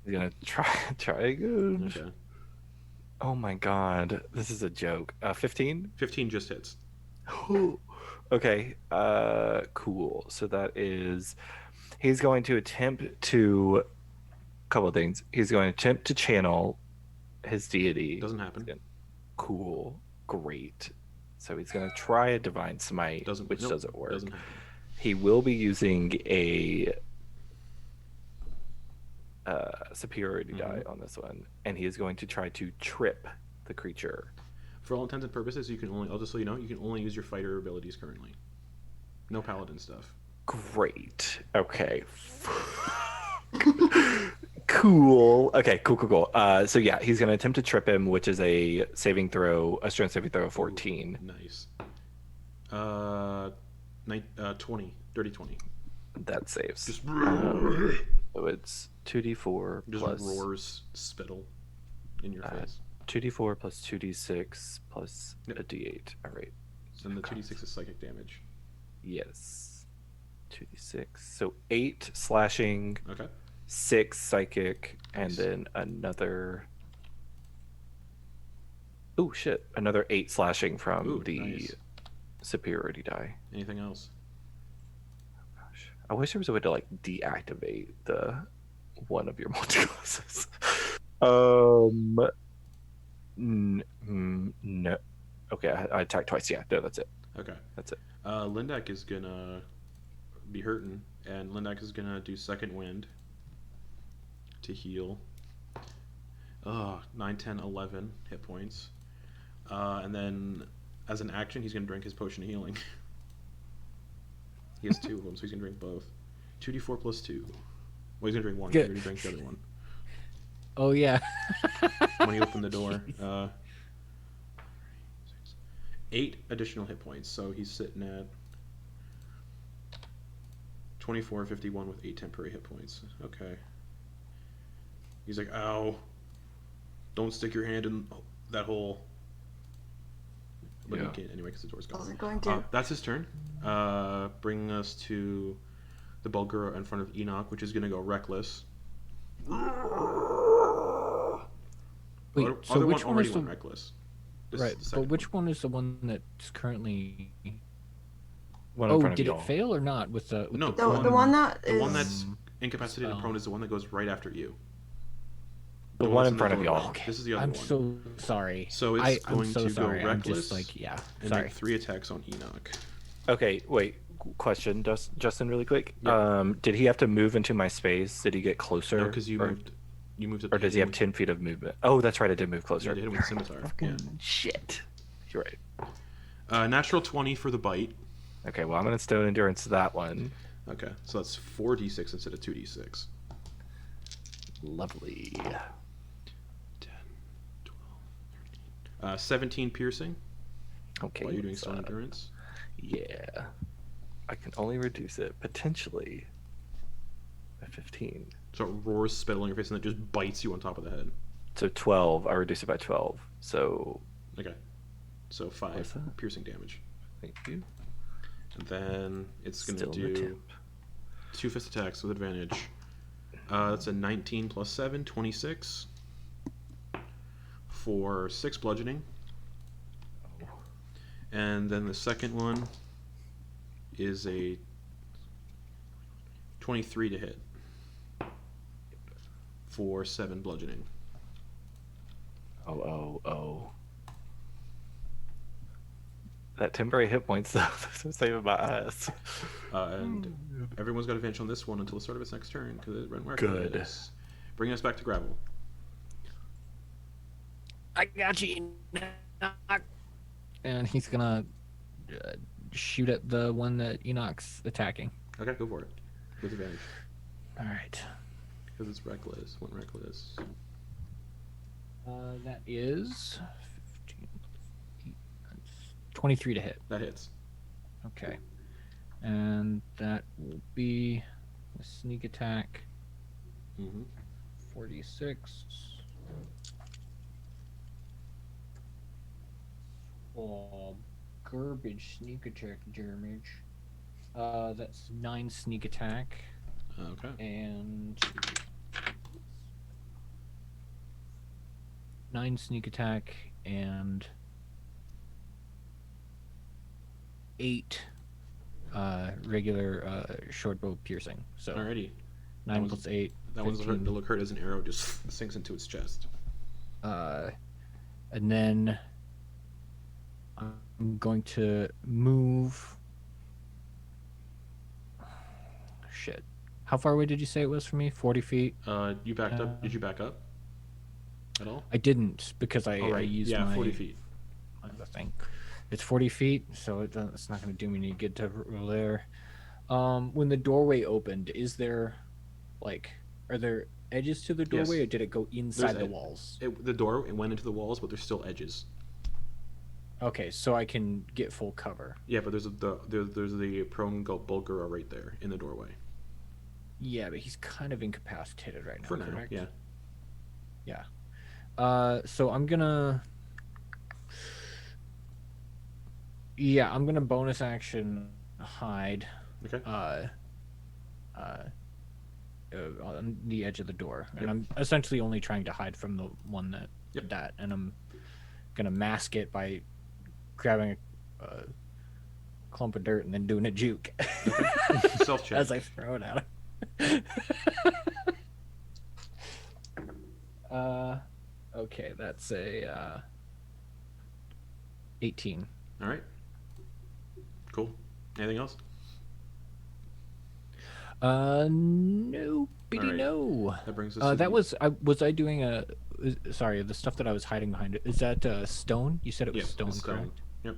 Speaker 4: He's gonna try again.
Speaker 1: Okay.
Speaker 4: Oh my god, this is a joke. 15?
Speaker 1: 15 just hits.
Speaker 4: Okay. Cool. So that is, he's going to attempt to, couple of things. He's going to attempt to channel his deity.
Speaker 1: Doesn't happen.
Speaker 4: Cool. Great. So he's going to try a divine smite,
Speaker 1: Doesn't
Speaker 4: which
Speaker 1: nope,
Speaker 4: doesn't work.
Speaker 1: Doesn't happen.
Speaker 4: He will be using a superiority die on this one, and he is going to try to trip the creature.
Speaker 1: For all intents and purposes, you can only. I'll just so you know, you can only use your fighter abilities currently. No paladin stuff.
Speaker 4: Great. Okay. Cool. Okay. Cool. So yeah, he's gonna attempt to trip him, which is a strength saving throw of 14.
Speaker 1: Ooh, nice. 20, dirty 20.
Speaker 4: That saves.
Speaker 1: Just,
Speaker 4: So it's 2d4
Speaker 1: just
Speaker 4: plus
Speaker 1: roars spittle in your face.
Speaker 4: 2d4 plus 2d6 plus
Speaker 1: Yep.
Speaker 4: a d8. All right.
Speaker 1: So then the 2d6 is psychic damage.
Speaker 4: Yes. 2d6. So 8 slashing,
Speaker 1: Okay.
Speaker 4: 6 psychic, and
Speaker 1: Nice.
Speaker 4: then another. Oh shit! Another 8 slashing from
Speaker 1: Ooh,
Speaker 4: the
Speaker 1: nice.
Speaker 4: superiority die.
Speaker 1: Anything else?
Speaker 4: Gosh, I wish there was a way to like deactivate the one of your multi-classes. No. Okay, I attacked twice. Yeah, no, that's it.
Speaker 1: Okay.
Speaker 4: That's it.
Speaker 1: Lindak is gonna be hurting, and Lindak is gonna do second wind to heal. 9, 10, 11 hit points. And then, as an action, he's gonna drink his potion of healing. He has 2 of them, so he's gonna drink both. 2d4 plus 2. Well, he's gonna drink one. He
Speaker 2: Good.
Speaker 1: already drank the other one
Speaker 2: Oh yeah.
Speaker 1: when he opened the door. 8 additional hit points, so he's sitting at 24 and 51 with 8 temporary hit points. Okay. He's like, ow. Don't stick your hand in that hole. But
Speaker 4: Yeah.
Speaker 1: he can't anyway because the door's
Speaker 3: I
Speaker 1: gone.
Speaker 3: wasn't going to.
Speaker 1: That's his turn. Bringing us to the Bulgura in front of Enak, which is going to go reckless.
Speaker 2: Wait,
Speaker 1: Other
Speaker 2: so which one
Speaker 1: already
Speaker 2: is the
Speaker 1: went reckless. This is
Speaker 2: right?
Speaker 1: the
Speaker 2: But
Speaker 1: second
Speaker 2: which one is the one that's currently?
Speaker 4: One in
Speaker 2: Oh,
Speaker 4: front of
Speaker 2: did it
Speaker 4: y'all.
Speaker 2: fail or not? With the
Speaker 1: No,
Speaker 3: The one that
Speaker 1: The
Speaker 3: is.
Speaker 1: one that's incapacitated and
Speaker 2: spell.
Speaker 1: prone is the one that goes right after you.
Speaker 4: The one
Speaker 1: that's
Speaker 4: in front of
Speaker 1: the
Speaker 4: y'all.
Speaker 1: doorway.
Speaker 2: Okay.
Speaker 1: This is the other
Speaker 2: I'm
Speaker 1: one.
Speaker 2: so sorry.
Speaker 1: So it's
Speaker 2: I'm
Speaker 1: going
Speaker 2: so
Speaker 1: to
Speaker 2: sorry.
Speaker 1: go
Speaker 2: I'm
Speaker 1: reckless
Speaker 2: just like yeah.
Speaker 1: and
Speaker 2: Sorry.
Speaker 1: make 3 attacks on Enak.
Speaker 4: Okay, wait. Question, Justin, really quick.
Speaker 1: Yeah.
Speaker 4: Did he have to move into my space? Did he get closer?
Speaker 1: No, because you
Speaker 4: or,
Speaker 1: moved. You moved up.
Speaker 4: or does he have
Speaker 1: with-
Speaker 4: 10 feet of movement? Oh, that's right. I did move
Speaker 1: Yeah,
Speaker 4: closer.
Speaker 1: to hit him with the scimitar. Yeah.
Speaker 4: Shit. You're right.
Speaker 1: Natural 20 for the bite.
Speaker 4: Okay, well, I'm going to stone endurance that one.
Speaker 1: Okay, so that's 4d6 instead of 2d6.
Speaker 4: Lovely.
Speaker 1: 10, 12, 13. 17 piercing
Speaker 4: Okay.
Speaker 1: while you're doing
Speaker 4: so,
Speaker 1: stone endurance.
Speaker 4: Yeah. I can only reduce it potentially by 15.
Speaker 1: So it roars spittle in your face and then just bites you on top of the head.
Speaker 4: So 12. I reduce it by 12. So
Speaker 1: Okay. So 5
Speaker 4: What's that?
Speaker 1: piercing damage.
Speaker 4: thank you.
Speaker 1: And then it's going to
Speaker 4: Still in the
Speaker 1: do
Speaker 4: tip.
Speaker 1: 2 fist attacks with advantage. That's a 19 plus 7, 26. For 6 bludgeoning. And then the second one is a 23 to hit. For 7 bludgeoning.
Speaker 4: Oh. That temporary hit points, though, that's saving my ass.
Speaker 1: And everyone's got advantage on this one until the start of its next turn because it went
Speaker 4: Good.
Speaker 1: reckless. Bringing us back to gravel.
Speaker 2: I got you. And he's gonna shoot at the one that Enok's attacking.
Speaker 1: Okay, go for it. With advantage.
Speaker 2: All right.
Speaker 1: Because it's reckless. Went reckless.
Speaker 2: That is 15, 23 to hit.
Speaker 1: That hits.
Speaker 2: Okay. And that will be a sneak attack.
Speaker 1: Mm-hmm.
Speaker 2: 46. Oh, garbage sneak attack damage. That's 9 sneak attack
Speaker 1: Okay.
Speaker 2: and 9 sneak attack and 8 regular short bow piercing. So
Speaker 1: Alrighty.
Speaker 2: 9
Speaker 1: was-
Speaker 2: plus 8.
Speaker 1: That one's
Speaker 2: 15.
Speaker 1: to look hurt as an arrow just sinks into its chest.
Speaker 2: And then I'm going to move. Shit. How far away did you say it was from me? 40 feet?
Speaker 1: You backed up. Did you back up at all?
Speaker 2: I didn't because I used my
Speaker 1: 40 feet.
Speaker 2: other thing. It's 40 feet, so it's not going to do me any good to roll there. When the doorway opened, is there, like, are there edges to the doorway,
Speaker 1: Yes.
Speaker 2: or did it go inside the walls?
Speaker 1: The door, it went into the walls, but there's still edges.
Speaker 2: Okay, so I can get full cover.
Speaker 1: Yeah, but there's the prone Bulgara right there in the doorway.
Speaker 2: Yeah, but he's kind of incapacitated right now,
Speaker 1: For now,
Speaker 2: correct?
Speaker 1: yeah.
Speaker 2: Yeah. So I'm gonna... Yeah, I'm gonna bonus action hide.
Speaker 1: Okay.
Speaker 2: On the edge of the door,
Speaker 1: Yep.
Speaker 2: and I'm essentially only trying to hide from the one
Speaker 1: Yep.
Speaker 2: and I'm gonna mask it by grabbing a clump of dirt and then doing a juke
Speaker 1: Self check.
Speaker 2: as I throw it at him. Okay, that's a 18.
Speaker 1: All right. Cool. Anything else?
Speaker 2: No, bitty
Speaker 1: Alright.
Speaker 2: no.
Speaker 1: That brings us.
Speaker 2: That was I doing sorry, the stuff that I was hiding behind it. Is that stone? You said it was
Speaker 1: Yeah,
Speaker 2: stone,
Speaker 1: it's stone.
Speaker 2: correct?
Speaker 1: Yep.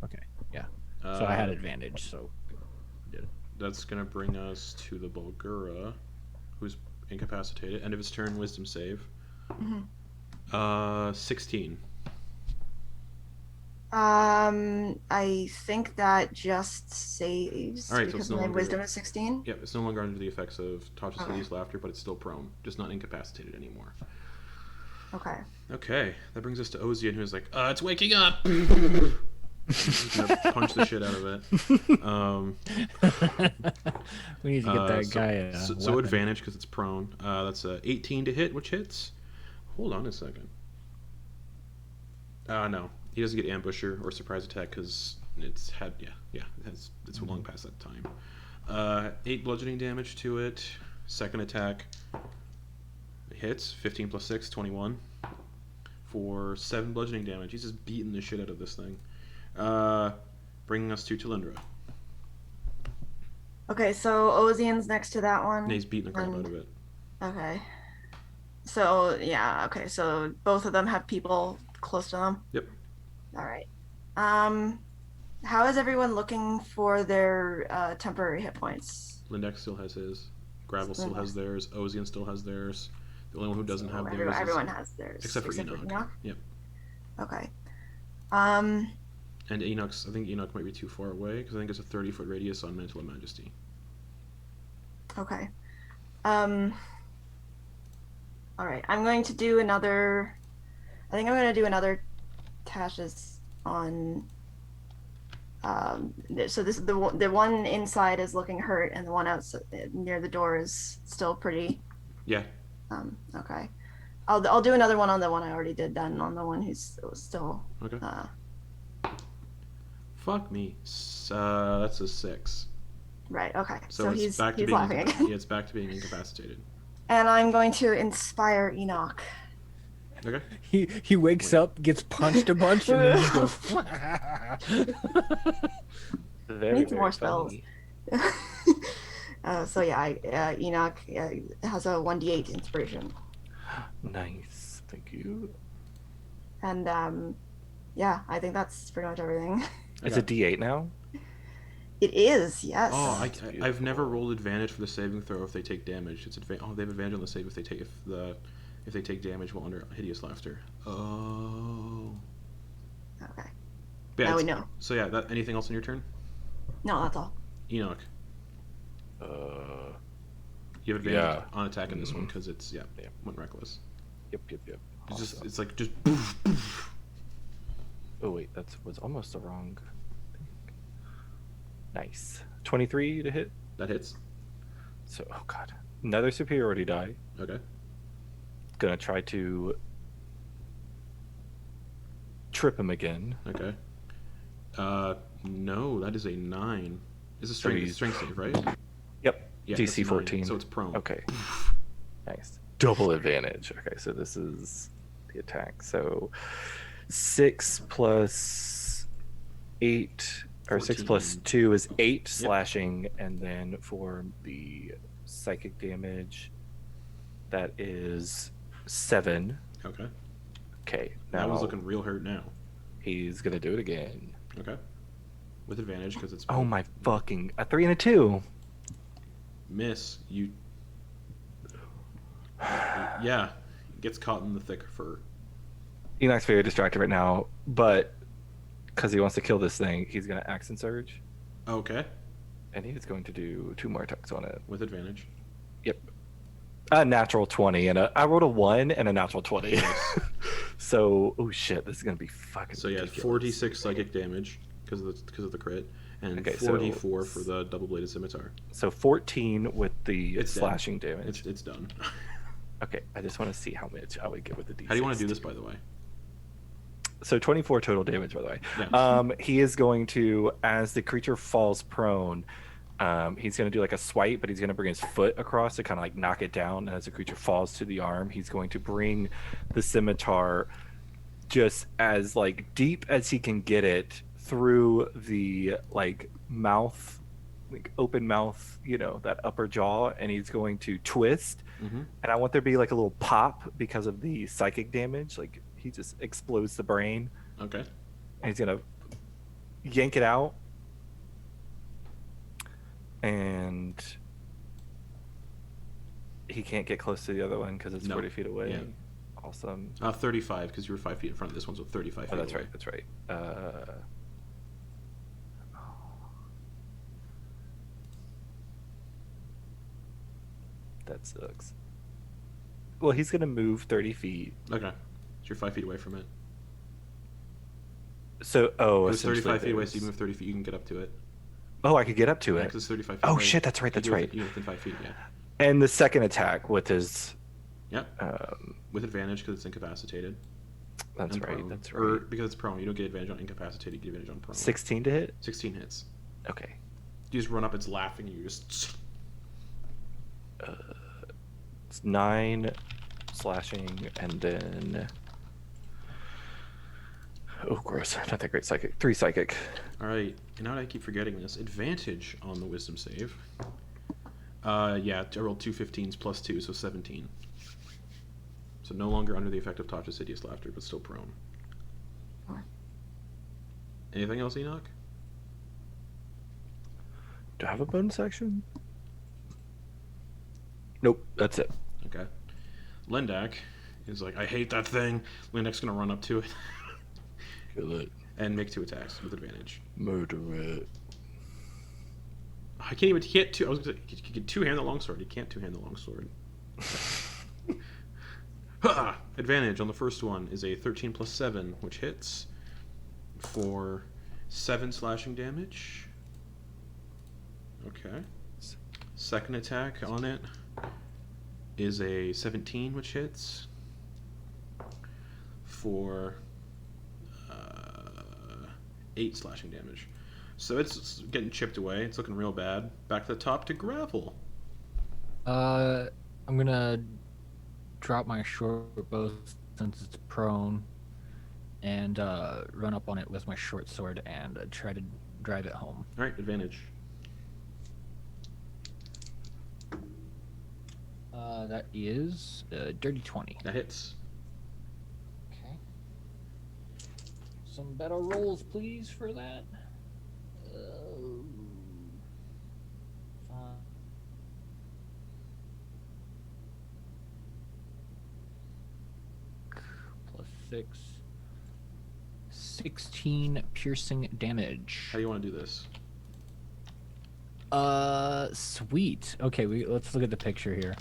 Speaker 2: Okay, yeah. So I had advantage, so did it.
Speaker 1: That's gonna bring us to the Bulgara, who's incapacitated. End of his turn. Wisdom save. 16.
Speaker 3: I think that just saves
Speaker 1: All right, so
Speaker 3: because
Speaker 1: it's no
Speaker 3: my
Speaker 1: longer-
Speaker 3: wisdom is 16.
Speaker 1: Yep, it's no longer under the effects of Monstrosities laughter, but it's still prone, just not incapacitated anymore.
Speaker 3: Okay.
Speaker 1: Okay, that brings us to Ozian, who's like, it's waking up. He's gonna punch the shit out of it.
Speaker 2: We need to get that guy a
Speaker 1: so
Speaker 2: weapon.
Speaker 1: advantage because it's prone. That's a 18 to hit, which hits. Hold on a second. No, he doesn't get ambusher or surprise attack because it's long past that time. 8 bludgeoning damage to it. Second attack hits. 15 plus 6, 21 for 7 bludgeoning damage. He's just beating the shit out of this thing. Bringing us to Talindra.
Speaker 3: Okay, so Ozian's next to that one.
Speaker 1: And he's beating the crap out of it.
Speaker 3: Okay. So yeah, okay, so both of them have people close to them.
Speaker 1: Yep.
Speaker 3: All right. How is everyone looking for their temporary hit points?
Speaker 1: Lindex still has his. Gravel still has theirs. Ozian still has theirs. The only one who doesn't have theirs
Speaker 3: everyone has theirs
Speaker 1: except for Enak. Yep.
Speaker 3: Okay.
Speaker 1: And Enok's. I think Enak might be too far away because I think it's a 30-foot radius on Mantle of Majesty.
Speaker 3: Okay. All right. I'm going to do another. I think I'm going to do another Tasha's on. So this the one inside is looking hurt, and the one outside near the door is still pretty.
Speaker 1: Yeah.
Speaker 3: Okay. I'll do another one on the one I already did then on the one who's still.
Speaker 1: Okay. Fuck me. That's a 6.
Speaker 3: Right. Okay.
Speaker 1: So it's
Speaker 3: he's
Speaker 1: back to
Speaker 3: he's
Speaker 1: being
Speaker 3: laughing again.
Speaker 1: yeah, it's back to being incapacitated.
Speaker 3: And I'm going to inspire Enak.
Speaker 1: Okay.
Speaker 2: He wakes up, gets punched a bunch, and then just goes.
Speaker 4: Very,
Speaker 3: Needs
Speaker 4: very
Speaker 3: more spells.
Speaker 4: funny.
Speaker 3: So yeah, Enak has a 1d8 inspiration,
Speaker 4: Nice. Thank you.
Speaker 3: and yeah, I think that's pretty much everything.
Speaker 4: It's a D8 now?
Speaker 3: It is, yes.
Speaker 1: Oh,
Speaker 4: That's
Speaker 1: I've never
Speaker 4: beautiful.
Speaker 1: rolled advantage for the saving throw if they take damage. It's they have advantage on the save if they take damage while under hideous laughter. Oh.
Speaker 3: Okay.
Speaker 1: Yeah,
Speaker 3: Now we
Speaker 1: it's-
Speaker 3: know.
Speaker 1: So yeah, anything else on your turn?
Speaker 3: No, that's all.
Speaker 1: Enoch,
Speaker 4: Uh,
Speaker 1: you have advantage
Speaker 4: Yeah.
Speaker 1: on attack in this one
Speaker 4: Mhm.
Speaker 1: because it's
Speaker 4: Yeah.
Speaker 1: went reckless.
Speaker 4: yep.
Speaker 1: It's just
Speaker 4: Awesome.
Speaker 1: it's like just poof, poof.
Speaker 4: Oh wait, that was almost the wrong thing. Nice. 23 to hit.
Speaker 1: That hits.
Speaker 4: So, oh god. Another superiority die.
Speaker 1: Okay.
Speaker 4: Gonna try to trip him again.
Speaker 1: Okay. No, that is a 9. It's a
Speaker 4: So
Speaker 1: strength
Speaker 4: he's-
Speaker 1: save, right?
Speaker 4: Yep.
Speaker 1: Yeah,
Speaker 4: DC
Speaker 1: that's a 9,
Speaker 4: 14.
Speaker 1: So it's prone.
Speaker 4: Okay. Nice. Double advantage. Okay, so this is the attack. So 6 plus 8, or 6 plus
Speaker 1: 14.
Speaker 4: 2 is 8 slashing, and then for the psychic damage. That is 7.
Speaker 1: Okay.
Speaker 4: Okay,
Speaker 1: That
Speaker 4: now
Speaker 1: one's looking real hurt now.
Speaker 4: he's gonna do it again.
Speaker 1: Okay. With advantage because it's.
Speaker 4: Oh my fucking, a 3 and a 2.
Speaker 1: Miss. You. Yeah. Gets caught in the thick fur.
Speaker 4: Enak's very distracted right now, but because he wants to kill this thing, he's gonna action surge,
Speaker 1: Okay.
Speaker 4: and he's going to do 2 more attacks on it.
Speaker 1: With advantage.
Speaker 4: Yep. A natural 20 and I rolled a 1 and a natural 20. So, oh shit, this is gonna be fucking.
Speaker 1: So yeah,
Speaker 4: ridiculous.
Speaker 1: 46 psychic damage because of the crit, and
Speaker 4: Okay, so-
Speaker 1: 44 for the double-bladed scimitar.
Speaker 4: So 14 with the
Speaker 1: It's dead.
Speaker 4: slashing damage.
Speaker 1: It's done.
Speaker 4: Okay, I just want to see how much I would get with the D6.
Speaker 1: How do you want to do this, by the way?
Speaker 4: So 24 total damage, by the way.
Speaker 1: Yeah.
Speaker 4: He is going to, as the creature falls prone, he's going to do like a swipe, but he's going to bring his foot across to kind of like knock it down. And as the creature falls to the arm, he's going to bring the scimitar just as like deep as he can get it through the like mouth, like open mouth, you know, that upper jaw, and he's going to twist.
Speaker 1: Mm-hmm.
Speaker 4: And I want there to be like a little pop because of the psychic damage. Like he just explodes the brain.
Speaker 1: Okay.
Speaker 4: And he's gonna yank it out. And he can't get close to the other one because it's
Speaker 1: No.
Speaker 4: 40 feet away.
Speaker 1: Yeah.
Speaker 4: Awesome.
Speaker 1: 35 because you were 5 feet in front of this one, so 35 feet.
Speaker 4: Oh, that's
Speaker 1: away.
Speaker 4: right. That's right. That sucks. Well, he's gonna move 30 feet.
Speaker 1: Okay. So you're 5 feet away from it.
Speaker 4: So, oh,
Speaker 1: It was 35 feet away,
Speaker 4: there's-
Speaker 1: so you move 30 feet, you can get up to it.
Speaker 4: Oh, I could get up to
Speaker 1: Yeah,
Speaker 4: it.
Speaker 1: 'cause it's 35 feet
Speaker 4: Oh
Speaker 1: away.
Speaker 4: shit, that's right.
Speaker 1: You
Speaker 4: That's
Speaker 1: do it
Speaker 4: right.
Speaker 1: You within 5 feet, yeah.
Speaker 4: And the second attack with his.
Speaker 1: Yep. With advantage because it's incapacitated.
Speaker 4: That's
Speaker 1: and
Speaker 4: right.
Speaker 1: prone.
Speaker 4: That's
Speaker 1: Or
Speaker 4: right.
Speaker 1: because it's prone, you don't get advantage on incapacitated, you get advantage on prone.
Speaker 4: 16 to hit.
Speaker 1: 16 hits.
Speaker 4: Okay.
Speaker 1: You just run up, it's laughing, you just.
Speaker 4: It's 9 slashing, and then. Oh, gross. Not that great psychic. 3 psychic.
Speaker 1: Alright, and now that I keep forgetting this, advantage on the wisdom save. Yeah, I rolled 2 15s plus 2, so 17. So no longer under the effect of Tasha's hideous laughter, but still prone.
Speaker 3: Sure.
Speaker 1: Anything else, Enoch?
Speaker 4: Do I have a bonus action? Nope, that's it.
Speaker 1: Okay. Lendak is like, I hate that thing. Lendak's gonna run up to it
Speaker 4: Kill it.
Speaker 1: and make 2 attacks with advantage.
Speaker 4: Murder it.
Speaker 1: I can't even hit 2. I was gonna say, he can 2-hand the longsword. He can't 2-hand the longsword. Ha! Advantage on the first one is a 13 plus 7, which hits for 7 slashing damage. Okay. Second attack on it is a 17, which hits for 8 slashing damage. So it's getting chipped away. It's looking real bad. Back to the top to Gravel.
Speaker 2: I'm gonna drop my short bow since it's prone, and run up on it with my short sword and try to drive it home.
Speaker 1: All right, advantage.
Speaker 2: That is dirty 20.
Speaker 1: That hits.
Speaker 2: Okay. Some better rolls, please, for that. Plus 6. 16 piercing damage.
Speaker 1: How do you want to do this?
Speaker 2: Sweet. Okay, let's look at the picture here.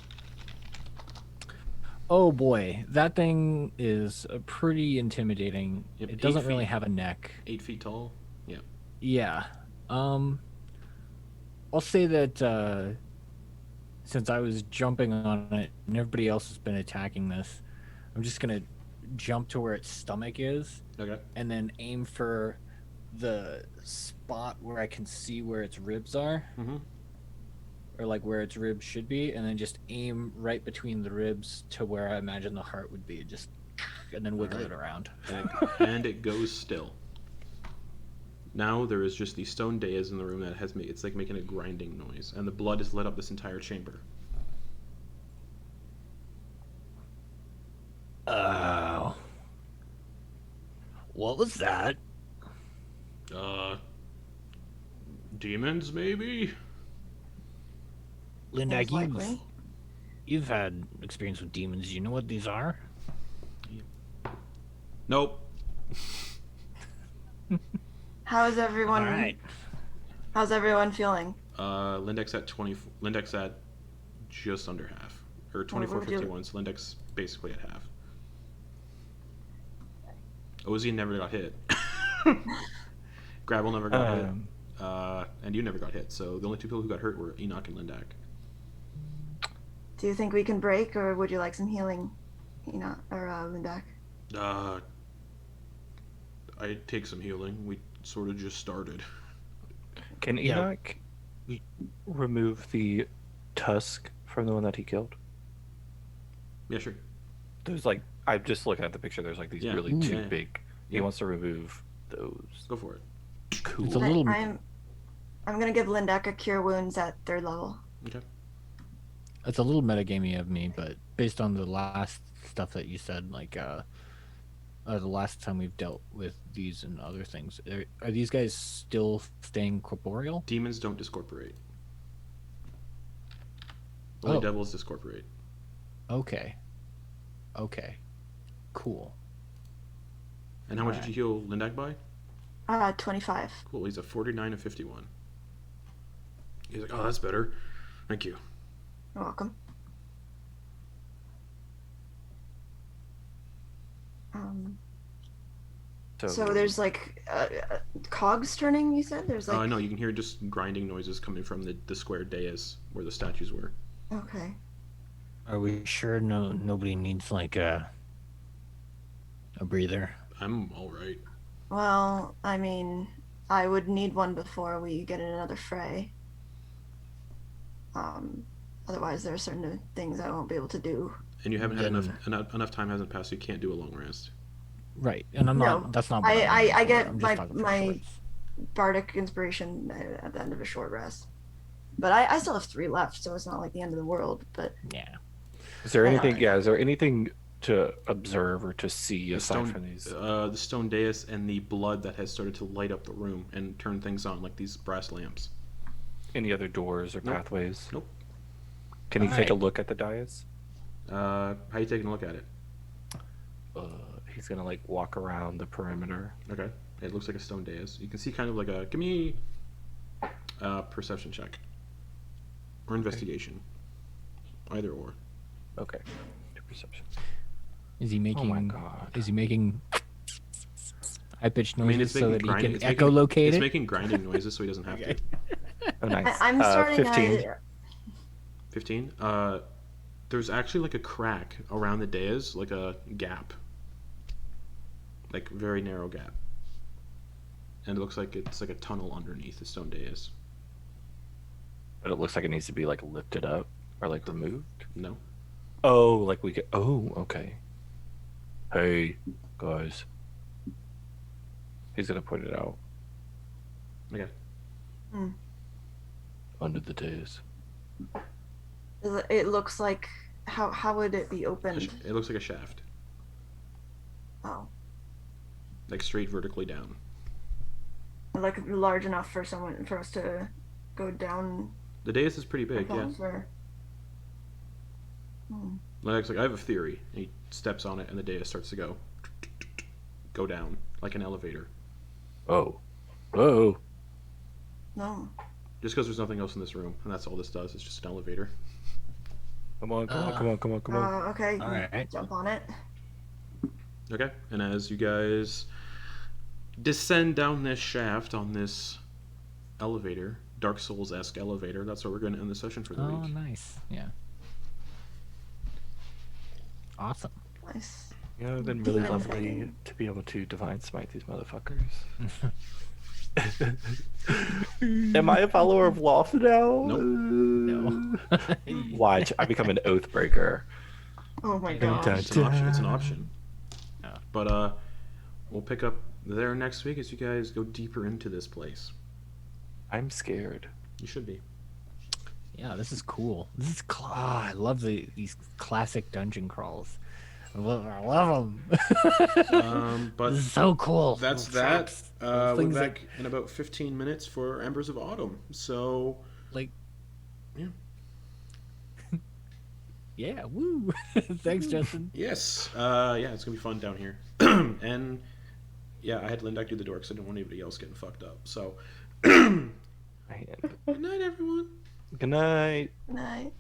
Speaker 2: Oh boy, that thing is pretty intimidating.
Speaker 1: Yep,
Speaker 2: It doesn't
Speaker 1: 8
Speaker 2: really
Speaker 1: feet.
Speaker 2: have a neck.
Speaker 1: 8 feet tall. Yeah.
Speaker 2: Yeah. I'll say that since I was jumping on it and everybody else has been attacking this, I'm just gonna jump to where its stomach is
Speaker 1: Okay.
Speaker 2: and then aim for the spot where I can see where its ribs are,
Speaker 1: Mm-hmm.
Speaker 2: or like where its ribs should be, and then just aim right between the ribs to where I imagine the heart would be, just and then wiggle
Speaker 1: Alright.
Speaker 2: it around.
Speaker 1: And it goes still. Now there is just the stone dais in the room that it's like making a grinding noise, and the blood has lit up this entire chamber.
Speaker 2: Oh. What was that?
Speaker 1: Demons maybe?
Speaker 2: Linda,
Speaker 3: Most likely.
Speaker 2: you've had experience with demons. You know what these are?
Speaker 1: Nope.
Speaker 3: How's everyone?
Speaker 2: All right.
Speaker 3: How's everyone feeling?
Speaker 1: Lindex at 20. Lindex at just under half, or
Speaker 3: What would you-
Speaker 1: 2451. So Lindex basically at half. Ozzy never got hit. Gravel never got hit. And you never got hit. So the only two people who got hurt were Enak and Lindak.
Speaker 3: Do you think we can break, or would you like some healing, Lindak?
Speaker 1: I'd take some healing. We sort of just started.
Speaker 4: Can
Speaker 2: Yeah.
Speaker 4: Enak remove the tusk from the one that he killed?
Speaker 1: Yeah, sure.
Speaker 4: There's like, I'm just looking at the picture. There's like these
Speaker 1: Yeah.
Speaker 4: really two
Speaker 1: Yeah.
Speaker 4: big. He
Speaker 1: Yeah.
Speaker 4: wants to remove those.
Speaker 1: Go for it.
Speaker 4: Cool.
Speaker 2: It's a little.
Speaker 3: I'm gonna give Lindak a cure wounds at 3rd level.
Speaker 1: Okay.
Speaker 2: It's a little metagamey of me, but based on the last stuff that you said, like the last time we've dealt with these and other things, are these guys still staying corporeal?
Speaker 1: Demons don't discorporate. Only
Speaker 2: Oh.
Speaker 1: devils discorporate.
Speaker 2: Okay. Okay. Cool.
Speaker 1: And how much did you heal Lindak by?
Speaker 3: 25.
Speaker 1: Cool. He's a 49 and 51. He's like, oh, that's better. Thank you.
Speaker 3: You're welcome. So there's like cogs turning. You said there's like.
Speaker 1: No, you can hear just grinding noises coming from the square dais where the statues were.
Speaker 3: Okay.
Speaker 2: Are we sure nobody needs like a breather?
Speaker 1: I'm all right.
Speaker 3: Well, I mean, I would need one before we get in another fray. Otherwise, there are certain things I won't be able to do.
Speaker 1: And you haven't had
Speaker 2: Then-
Speaker 1: enough time hasn't passed. So you can't do a long rest.
Speaker 2: Right, and I'm not.
Speaker 3: No,
Speaker 2: That's not. What
Speaker 3: I
Speaker 2: I'm
Speaker 3: get
Speaker 2: I'm just
Speaker 3: my-
Speaker 2: talking for
Speaker 3: my-
Speaker 2: shorts.
Speaker 3: Bardic inspiration at the end of a short rest. But I still have 3 left, so it's not like the end of the world. But
Speaker 2: Yeah.
Speaker 4: Is there anything?
Speaker 3: Alright.
Speaker 4: Yeah. Is there anything to observe or to see
Speaker 1: The
Speaker 4: aside
Speaker 1: stone,
Speaker 4: from these?
Speaker 1: the stone dais and the blood that has started to light up the room and turn things on like these brass lamps.
Speaker 4: Any other doors or
Speaker 1: Nope.
Speaker 4: pathways?
Speaker 1: Nope.
Speaker 4: Can you take a
Speaker 2: Alright.
Speaker 4: look at the dais?
Speaker 1: How you taking a look at it?
Speaker 4: He's gonna like walk around the perimeter.
Speaker 1: Okay. It looks like a stone dais. You can see kind of like a. Give me a perception check or investigation. Either or.
Speaker 4: Okay. Perception.
Speaker 2: Is he making?
Speaker 4: Oh my god.
Speaker 2: Is he making high pitched
Speaker 1: I
Speaker 2: noises
Speaker 1: mean, it's
Speaker 2: so
Speaker 1: making
Speaker 2: that he
Speaker 1: grinding.
Speaker 2: can
Speaker 1: It's making,
Speaker 2: echolocate
Speaker 1: it's
Speaker 2: it?
Speaker 1: making grinding noises, so he doesn't have
Speaker 2: Okay.
Speaker 1: to.
Speaker 4: Oh, nice.
Speaker 3: I'm starting
Speaker 4: 15.
Speaker 1: 15. There's actually like a crack around the dais, like a gap, like very narrow gap, and it looks like it's like a tunnel underneath the stone dais.
Speaker 4: But it looks like it needs to be like lifted up or like removed.
Speaker 1: No.
Speaker 4: Oh, like we get. Oh, okay. Hey, guys. He's gonna point it out.
Speaker 1: Okay.
Speaker 4: Under the dais.
Speaker 3: it looks like how would it be opened?
Speaker 1: It looks like a shaft,
Speaker 3: Oh,
Speaker 1: like straight vertically down.
Speaker 3: like large enough for us to go down.
Speaker 1: The dais is pretty big, yeah.
Speaker 3: ourselves, or-
Speaker 1: Like I have a theory. And he steps on it, and the dais starts to go down like an elevator.
Speaker 4: Oh. Whoa.
Speaker 3: No.
Speaker 1: Just because there's nothing else in this room, and that's all this does. It's just an elevator.
Speaker 4: Come on, come on, come on, come on, come on.
Speaker 3: Okay.
Speaker 2: All right.
Speaker 3: Jump on it.
Speaker 1: Okay. And as you guys descend down this shaft on this elevator, Dark Souls-esque elevator, that's where we're going to end the session for the
Speaker 2: Oh,
Speaker 1: week.
Speaker 2: nice. Yeah. Awesome.
Speaker 3: Nice.
Speaker 4: You know, it'd been really
Speaker 3: Demon
Speaker 4: lovely
Speaker 3: fighting.
Speaker 4: to be able to divine smite these motherfuckers. Am I a follower of Loft now?
Speaker 1: Nope.
Speaker 2: No.
Speaker 4: Watch, I become an oath breaker.
Speaker 3: Oh my
Speaker 2: Dun,
Speaker 3: gosh.
Speaker 2: dun,
Speaker 1: It's an option. It's an option.
Speaker 2: Yeah.
Speaker 1: But we'll pick up there next week as you guys go deeper into this place.
Speaker 4: I'm scared.
Speaker 1: You should be.
Speaker 2: Yeah, this is cool. This is I love these classic dungeon crawls. I love them.
Speaker 1: But
Speaker 2: this is so cool.
Speaker 1: that's
Speaker 2: Little
Speaker 1: that.
Speaker 2: traps,
Speaker 1: We'll
Speaker 2: things
Speaker 1: be back in about 15 minutes for Embers of Autumn. So,
Speaker 2: like,
Speaker 1: yeah.
Speaker 2: yeah, woo. Thanks, Justin.
Speaker 1: Yes. Yeah, it's going to be fun down here. And, yeah, I had Lindak do the door because I didn't want anybody else getting fucked up. So, good
Speaker 4: Man.
Speaker 1: night, everyone.
Speaker 4: Good night.
Speaker 3: Night.